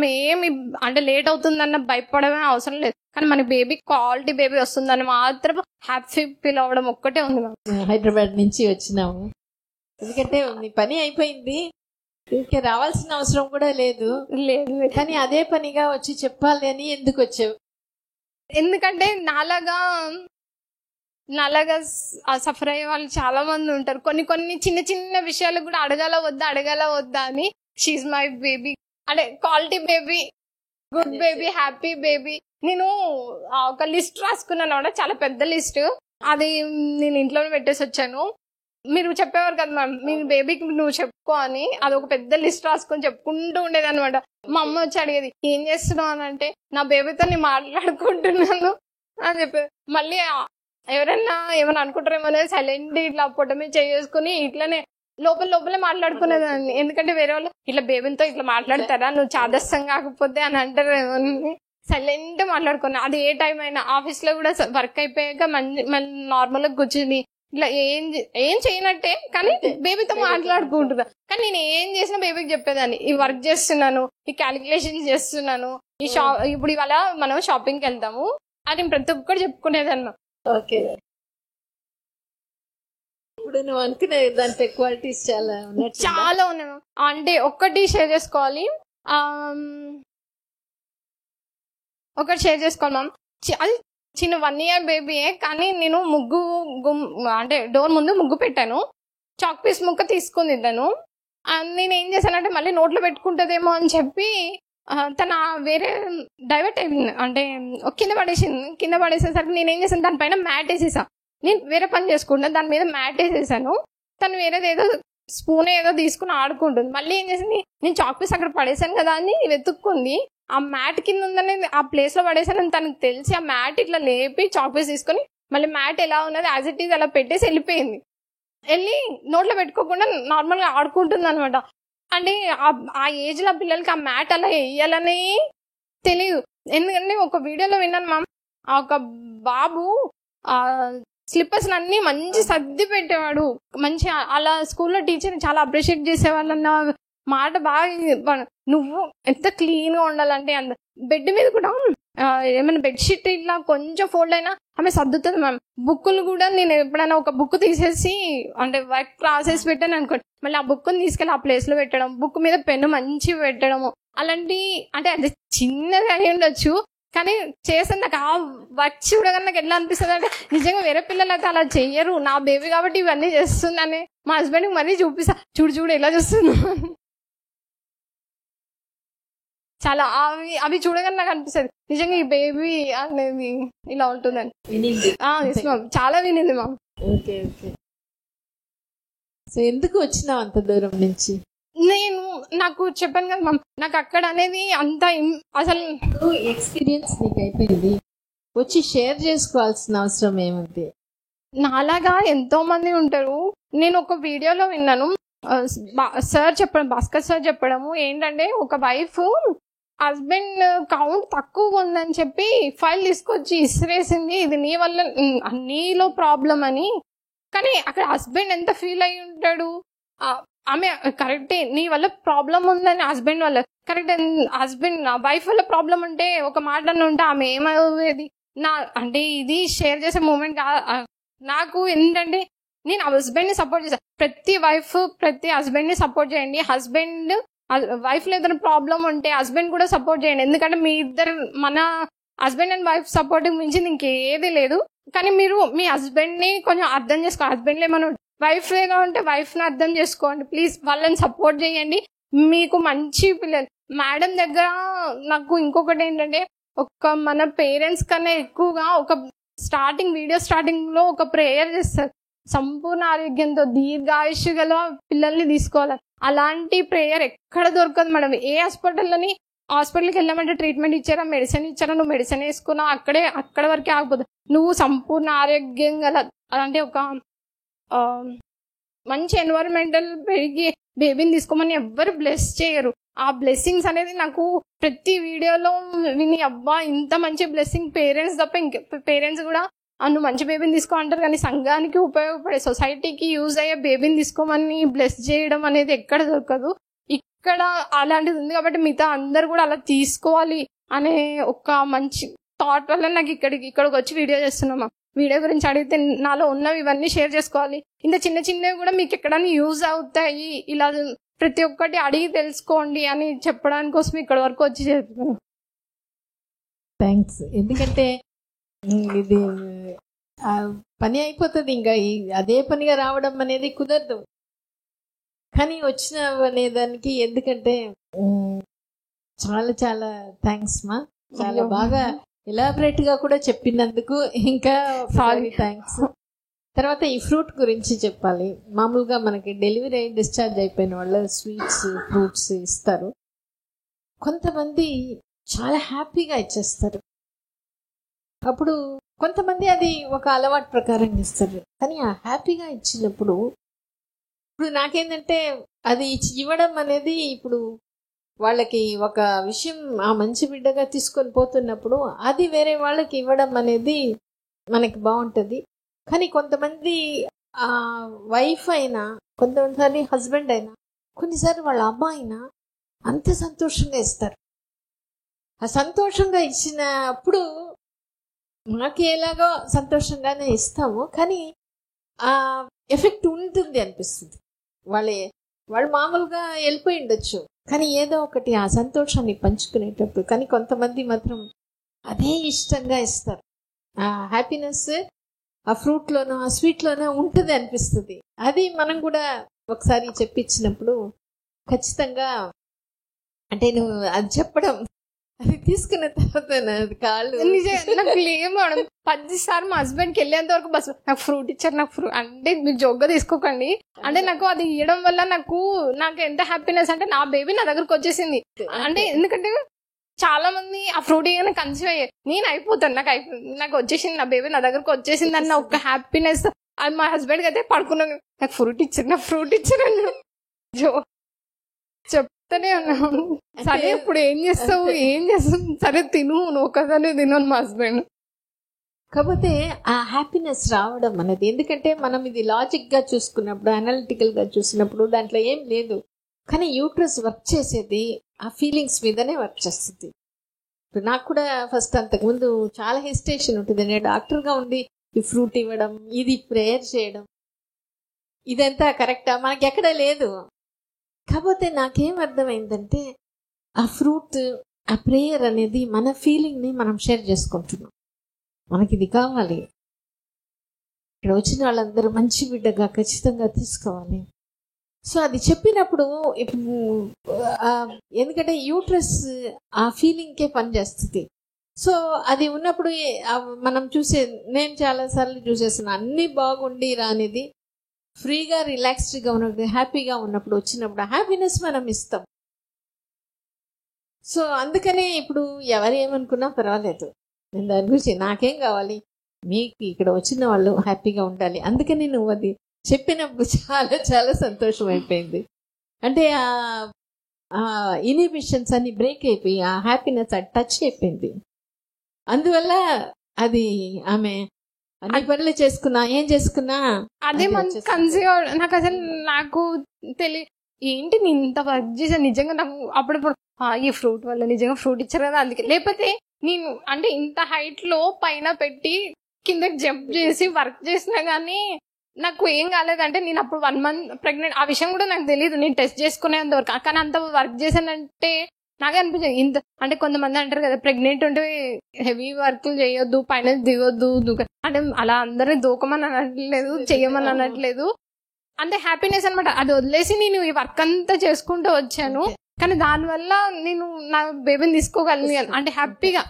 ఏమి అంటే లేట్ అవుతుందన్న భయపడమే అవసరం లేదు. కానీ మన బేబీ క్వాలిటీ బేబీ వస్తుందని మాత్రం హ్యాపీ ఫీల్ అవ్వడం ఒక్కటే ఉంది. హైదరాబాద్ నుంచి వచ్చినాము, ఎందుకంటే నీ పని అయిపోయింది, ఇంకా రావాల్సిన అవసరం కూడా లేదు. కానీ అదే పనిగా వచ్చి చెప్పాలి అని ఎందుకు వచ్చావు? ఎందుకంటే నాలాగా సఫర్ అయ్యే వాళ్ళు చాలా మంది ఉంటారు. కొన్ని చిన్న చిన్న విషయాలు కూడా అడగాల వద్దా అని. షీఈ్ మై బేబీ అంటే quality baby, good baby, happy baby. నేను ఒక లిస్ట్ రాసుకున్నాను, చాలా పెద్ద లిస్ట్. అది నేను ఇంట్లోనే పెట్టేసి వచ్చాను. మీరు చెప్పేవారు కదా మ్యామ్, మీ బేబీకి నువ్వు చెప్పుకో అని. అది ఒక పెద్ద లిస్ట్ రాసుకొని చెప్పుకుంటూ ఉండేది అనమాట. మా అమ్మ వచ్చి అడిగేది, ఏం చేస్తున్నావు అని అంటే, నా బేబీతో నేను మాట్లాడుకుంటున్నాను అని చెప్పేది. మళ్ళీ ఎవరైనా ఏమైనా అనుకుంటారేమో సైలెంట్ ఇట్లా పొట్టమే చేసుకుని ఇట్లానే లోపలే మాట్లాడుకునేదాన్ని. ఎందుకంటే వేరే వాళ్ళు ఇట్లా బేబీలతో ఇట్లా మాట్లాడతారా, నువ్వు చాదస్తం కాకపోతే అని అంటారు ఏమని. సైలెంట్ మాట్లాడుకున్నా. అది ఏ టైం అయినా, ఆఫీస్ లో కూడా వర్క్ అయిపోయాక మళ్ళీ నార్మల్ గా కూర్చుని ఇట్లా ఏం చేయనట్టే కానీ బేబీతో మాట్లాడుకుంటుందా. కానీ నేను ఏం చేసినా బేబీకి చెప్పేదాన్ని, ఈ వర్క్ చేస్తున్నాను, ఈ క్యాలిక్యులేషన్ చేస్తున్నాను, ఇప్పుడు ఇవాళ మనం షాపింగ్కి వెళ్తాము అని ప్రతి ఒక్కటి చెప్పుకునేదన్నా. ఓకే, ఇప్పుడు నువ్వు అనుకునే దాంట్లో క్వాలిటీస్ చాలా ఉన్నాయి. అంటే ఒక్కటి షేర్ చేసుకోవాలి మ్యామ్. అది చిన్న 1 year బేబీయే, కానీ నేను అంటే డోర్ ముందు ముగ్గు పెట్టాను. చాక్ పీస్ ముక్క తీసుకుంది తను. నేను ఏం చేశానంటే మళ్ళీ నోట్లో పెట్టుకుంటుందేమో అని చెప్పి తన వేరే డైవర్ట్ అయింది, అంటే కింద పడేసేసరికి నేను ఏం చేశాను, దానిపైన మ్యాట్ వేసేసా. నేను వేరే పని చేసుకుంటాను, దాని మీద మ్యాట్ వేసేసాను. తను వేరేది ఏదో స్పూన్ ఏదో తీసుకుని ఆడుకుంటుంది. మళ్ళీ ఏం చేసింది, నేను చాక్ పీస్ అక్కడ పడేసాను కదా అని వెతుక్కుంది. ఆ మ్యాట్ కింద ఉందని ఆ ప్లేస్ లో పడేసానని తనకు తెలిసి ఆ మ్యాట్ ఇట్లా లేపి చాక్ పీస్ తీసుకొని మళ్ళీ మ్యాట్ ఎలా ఉన్నది యాజ్ ఇట్ ఈజ్ అలా పెట్టేసి వెళ్ళిపోయింది. వెళ్ళి నోట్లో పెట్టుకోకుండా నార్మల్ గా ఆడుకుంటుంది అనమాట. అంటే ఆ ఏజ్ లో పిల్లలకి ఆ మ్యాట్ అలా వేయాలని తెలియదు. ఎందుకంటే ఒక వీడియోలో విన్నాను మ్యామ్, ఒక బాబు స్లిప్పర్స్ అన్ని మంచి సర్ది పెట్టేవాడు. మంచి అలా స్కూల్లో టీచర్ చాలా అప్రిషియేట్ చేసేవాళ్ళు. అన్న మాట బాగా, నువ్వు ఎంత క్లీన్ గా ఉండాలంటే అంత. బెడ్ మీద కూడా ఏమైనా బెడ్షీట్ ఇట్లా కొంచెం ఫోల్డ్ అయినా ఆమె సర్దుతుంది మ్యామ్. బుక్కులు కూడా నేను ఎప్పుడైనా ఒక బుక్ తీసేసి అంటే వర్క్ రాసేసి పెట్టాను అనుకోండి, మళ్ళీ ఆ బుక్ని తీసుకెళ్ళి ఆ ప్లేస్ లో పెట్టడం, బుక్ మీద పెన్ను మంచి పెట్టడము, అలాంటి అంటే అది చిన్నగా అయి ఉండొచ్చు కానీ చేసాను. నాకు ఆ వర్క్ చూడగానే నాకు ఎట్లా అనిపిస్తుంది అంటే నిజంగా వేరే పిల్లలు అయితే అలా చెయ్యరు, నా బేబీ కాబట్టి ఇవన్నీ చేస్తుందని మా హస్బెండ్కి మరీ చూపిస్తా, చూడు చూడు ఎలా చేస్తున్నా. చాలా అవి చూడగానే నాకు అనిపిస్తుంది నిజంగా ఈ బేబీ అనేది ఇలా ఉంటుందని. చాలా వినింది మ్యామ్. Okay okay. సో ఎందుకు వచ్చినావు అంత దూరం నుంచి? నాకు చెప్పాను కదా మ్యామ్, నాకు అక్కడ అనేది అంత అసలు ఎక్స్పీరియన్స్ నీకు అయిపోయింది, వచ్చి షేర్ చేసుకోవాల్సిన అవసరం ఏముంది? నాలాగా ఎంతో మంది ఉంటారు. నేను ఒక వీడియోలో విన్నాను, సార్ చెప్పడం, భాస్కర్ సార్ చెప్పడము ఏంటంటే, ఒక వైఫ్ హస్బెండ్ కౌంట్ తక్కువగా ఉందని చెప్పి ఫైల్ తీసుకొచ్చి ఇసిరేసింది, ఇది నీ వల్ల, నీలో ప్రాబ్లం అని. కానీ అక్కడ హస్బెండ్ ఎంత ఫీల్ అయి ఉంటాడు, ఆమె కరెక్టే నీ వల్ల ప్రాబ్లం ఉందని హస్బెండ్ వల్ల కరెక్ట్, హస్బెండ్ వైఫ్ వల్ల ప్రాబ్లం ఉంటే ఒక మాట ఉంటే ఆమె ఏమయ్యేది. అంటే ఇది షేర్ చేసే మూమెంట్ నాకు ఏంటంటే, నేను హస్బెండ్ ని సపోర్ట్ చేశాను. ప్రతి వైఫ్ ప్రతి హస్బెండ్ ని సపోర్ట్ చేయండి. హస్బెండ్ వైఫ్ లో ఏదైనా ప్రాబ్లం ఉంటే హస్బెండ్ కూడా సపోర్ట్ చేయండి. ఎందుకంటే మీ ఇద్దరు, మన హస్బెండ్ అండ్ వైఫ్ సపోర్ట్ మించింది ఇంకేది లేదు. కానీ మీరు మీ హస్బెండ్ ని కొంచెం అర్థం చేసుకోండి. హస్బెండ్ ఏమైనా వైఫ్ ఏదో ఉంటే వైఫ్ ని అర్థం చేసుకోండి ప్లీజ్, వాళ్ళని సపోర్ట్ చేయండి. మీకు మంచి పిల్లలు. మేడం దగ్గర నాకు ఇంకొకటి ఏంటంటే, ఒక మన పేరెంట్స్ కన్నా ఎక్కువగా ఒక వీడియో స్టార్టింగ్ లో ఒక ప్రేయర్ చేస్తారు, సంపూర్ణ ఆరోగ్యంతో దీర్ఘాయుష్ గల పిల్లల్ని తీసుకోవాలి. అలాంటి ప్రేయర్ ఎక్కడ దొరకదు మేడం. ఏ హాస్పిటల్కి వెళ్ళామంటే ట్రీట్మెంట్ ఇచ్చారా, మెడిసిన్ ఇచ్చారా, నువ్వు మెడిసిన్ వేసుకున్నావు, అక్కడ వరకే ఆగిపోదు. నువ్వు సంపూర్ణ ఆరోగ్యం గల అంటే ఒక మంచి ఎన్వైరన్మెంటల్ పెరిగి బేబీని తీసుకోమని ఎవ్వరు బ్లెస్ చేయరు. ఆ బ్లెస్సింగ్స్ అనేది నాకు ప్రతి వీడియోలో విని, అబ్బా ఇంత మంచి బ్లెస్సింగ్ పేరెంట్స్ తప్ప పేరెంట్స్ కూడా నువ్వు మంచి బేబీని తీసుకో అంటారు, కానీ సంఘానికి ఉపయోగపడే, సొసైటీకి యూజ్ అయ్యే బేబీని తీసుకోమని బ్లెస్ చేయడం అనేది ఎక్కడ దొరకదు. ఇక్కడ అలాంటిది ఉంది కాబట్టి మిగతా అందరు కూడా అలా తీసుకోవాలి అనే ఒక మంచి థాట్ వల్ల నాకు ఇక్కడికి వచ్చి వీడియో చేస్తున్నామా. వీడియో గురించి అడిగితే నాలో ఉన్నవి ఇవన్నీ షేర్ చేసుకోవాలి, ఇంత చిన్న చిన్నవి కూడా మీకు ఎక్కడైనా యూజ్ అవుతాయి, ఇలా ప్రతి ఒక్కటి అడిగి తెలుసుకోండి అని చెప్పడానికి కోసం ఇక్కడ వరకు వచ్చి చెప్తున్నాను. థ్యాంక్స్. ఎందుకంటే ఇది పని అయిపోతుంది, ఇంకా అదే పనిగా రావడం అనేది కుదరదు. కానీ వచ్చిన అనేదానికి ఎందుకంటే చాలా చాలా థ్యాంక్స్ మా, చాలా బాగా ఎలాబరేట్ గా కూడా చెప్పినందుకు ఇంకా సారీ థ్యాంక్స్. తర్వాత ఈ ఫ్రూట్ గురించి చెప్పాలి. మామూలుగా మనకి డెలివరీ అయి డిశ్చార్జ్ అయిపోయిన వాళ్ళు స్వీట్స్ ఫ్రూట్స్ ఇస్తారు, కొంతమంది చాలా హ్యాపీగా ఇచ్చేస్తారు. అప్పుడు కొంతమంది అది ఒక అలవాటు ప్రకారం ఇస్తారు. కానీ ఆ హ్యాపీగా ఇచ్చినప్పుడు ఇప్పుడు నాకేంటంటే అది ఇవ్వడం అనేది, ఇప్పుడు వాళ్ళకి ఒక విషయం ఆ మంచి బిడ్డగా తీసుకొని పోతున్నప్పుడు అది వేరే వాళ్ళకి ఇవ్వడం అనేది మనకి బాగుంటుంది. కానీ కొంతమంది ఆ వైఫ్ అయినా, కొంతమంది హస్బెండ్ అయినా, కొన్నిసార్లు వాళ్ళ అమ్మ అయినా అంత సంతోషంగా ఇస్తారు. ఆ సంతోషంగా ఇచ్చినప్పుడు మనకి ఎలాగో సంతోషంగానే ఇస్తాము, కానీ ఆ ఎఫెక్ట్ ఉంటుంది అనిపిస్తుంది. వాళ్ళు మామూలుగా వెళ్ళిపోయి ఉండొచ్చు, కానీ ఏదో ఒకటి ఆ సంతోషాన్ని పంచుకునేటప్పుడు. కానీ కొంతమంది మాత్రం అదే ఇష్టంగా ఇస్తారు. ఆ హ్యాపీనెస్ ఆ ఫ్రూట్లోనో ఆ స్వీట్లోనో ఉంటుంది అనిపిస్తుంది. అది మనం కూడా ఒకసారి చెప్పించినప్పుడు ఖచ్చితంగా, అంటే నువ్వు అది చెప్పడం, అది తీసుకున్న తర్వాత కాళ్ళు నాకు లేమో 10 సార్లు మా హస్బెండ్కి వెళ్ళేంత వరకు బస్ నాకు ఫ్రూట్ ఇచ్చారు, నాకు ఫ్రూట్ అంటే మీరు జోగ్గా తీసుకోకండి. అంటే నాకు అది ఇవ్వడం వల్ల నాకు ఎంత హ్యాపీనెస్ అంటే, నా బేబీ నా దగ్గరకు వచ్చేసింది. అంటే ఎందుకంటే చాలా మంది ఆ ఫ్రూట్ ఇవ్వగానే కన్సీవ్ అయ్యారు, నేను అయిపోతాను, నాకు వచ్చేసింది, నా బేబీ నా దగ్గరకు వచ్చేసింది అన్న ఒక హ్యాపీనెస్. అది మా హస్బెండ్కి అయితే పడుకున్నాను, నాకు ఫ్రూట్ ఇచ్చారు జో చెప్తానే ఉన్నాను. సరే ఇప్పుడు ఏం చేస్తావు, సరే తిను, నువ్వు ఒకసారి తిను మా హస్బెండ్. కాకపోతే ఆ హ్యాపీనెస్ రావడం అనేది, ఎందుకంటే మనం ఇది లాజిక్గా చూసుకున్నప్పుడు, అనలిటికల్గా చూసినప్పుడు దాంట్లో ఏం లేదు. కానీ యూట్రస్ వర్క్ చేసేది ఆ ఫీలింగ్స్ మీదనే వర్క్ చేస్తుంది. ఇప్పుడు నాకు కూడా ఫస్ట్ అంతకుముందు చాలా హెసిటేషన్ ఉంటుంది. నేను డాక్టర్గా ఉండి ఈ ఫ్రూట్ ఇవ్వడం, ఇది ప్రేయర్ చేయడం, ఇదంతా కరెక్టా, మనకి ఎక్కడ లేదు. కాకపోతే నాకేం అర్థమైందంటే ఆ ఫ్రూట్, ఆ ప్రేయర్ అనేది మన ఫీలింగ్ని మనం షేర్ చేసుకుంటున్నాం. మనకి ఇది కావాలి, ఇక్కడ వచ్చిన వాళ్ళందరూ మంచి బిడ్డగా ఖచ్చితంగా తీసుకోవాలి. సో అది చెప్పినప్పుడు ఎందుకంటే యూట్రస్ ఆ ఫీలింగ్కే పనిచేస్తుంది. సో అది ఉన్నప్పుడు మనం నేను చాలాసార్లు చూసేసిన అన్నీ బాగుండి రానిది ఫ్రీగా రిలాక్స్డ్గా ఉన్నప్పుడు, హ్యాపీగా ఉన్నప్పుడు వచ్చినప్పుడు హ్యాపీనెస్ మనం ఇస్తాం. సో అందుకనే ఇప్పుడు ఎవరు ఏమనుకున్నా పర్వాలేదు, నేను దాని గురించి నాకేం కావాలి, మీకు ఇక్కడ వచ్చిన వాళ్ళు హ్యాపీగా ఉండాలి. అందుకని నువ్వు అది చెప్పినప్పుడు చాలా చాలా సంతోషం అయిపోయింది. అంటే ఆ ఇన్హిబిషన్స్ అన్ని బ్రేక్ అయిపోయి ఆ హ్యాపీనెస్ టచ్ అయిపోయింది. అందువల్ల అది ఆమె అన్ని పనులు చేసుకున్నా, ఏం చేసుకున్నా అదే మన కన్సీవ్. నాకు ఏంటి నేను ఇంత వర్క్ చేశాను నిజంగా. నాకు అప్పుడప్పుడు ఈ ఫ్రూట్ వల్ల నిజంగా ఫ్రూట్ ఇచ్చారు కదా, అందుకే. లేకపోతే నేను అంటే ఇంత హైట్ లో పైన పెట్టి కిందకి జంప్ చేసి వర్క్ చేసినా గానీ నాకు ఏం కాలేదంటే, నేను అప్పుడు 1 month ప్రెగ్నెంట్, ఆ విషయం కూడా నాకు తెలియదు. నేను టెస్ట్ చేసుకునేంత వరకు. కానీ అంత వర్క్ చేశానంటే నాకే అనిపించింది ఇంత. అంటే కొంతమంది అంటారు కదా, ప్రెగ్నెంట్ ఉంటే హెవీ వర్క్లు చేయొద్దు, పైన దిగొద్దు, అంటే అలా అందరినీ దూకమని అనట్లేదు, చెయ్యమని అనట్లేదు. అంటే హ్యాపీనెస్ అనమాట. అది వదిలేసి నేను ఈ వర్క్ అంతా చేసుకుంటూ వచ్చాను. కానీ దానివల్ల నేను నా బేబీని తీసుకోగలిగాను. అంటే హ్యాపీగా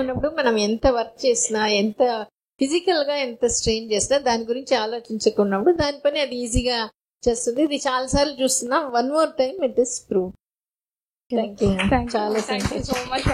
ఉన్నప్పుడు మనం ఎంత వర్క్ చేసినా, ఎంత ఫిజికల్గా ఎంత స్ట్రెయిన్ చేసినా దాని గురించి ఆలోచించుకున్నప్పుడు దాని పని అది ఈజీగా చేస్తుంది. ఇది చాలాసార్లు చూస్తున్నాం. 1 more time it is prove. Thank you. చాలా థ్యాంక్ యూ సో మచ్.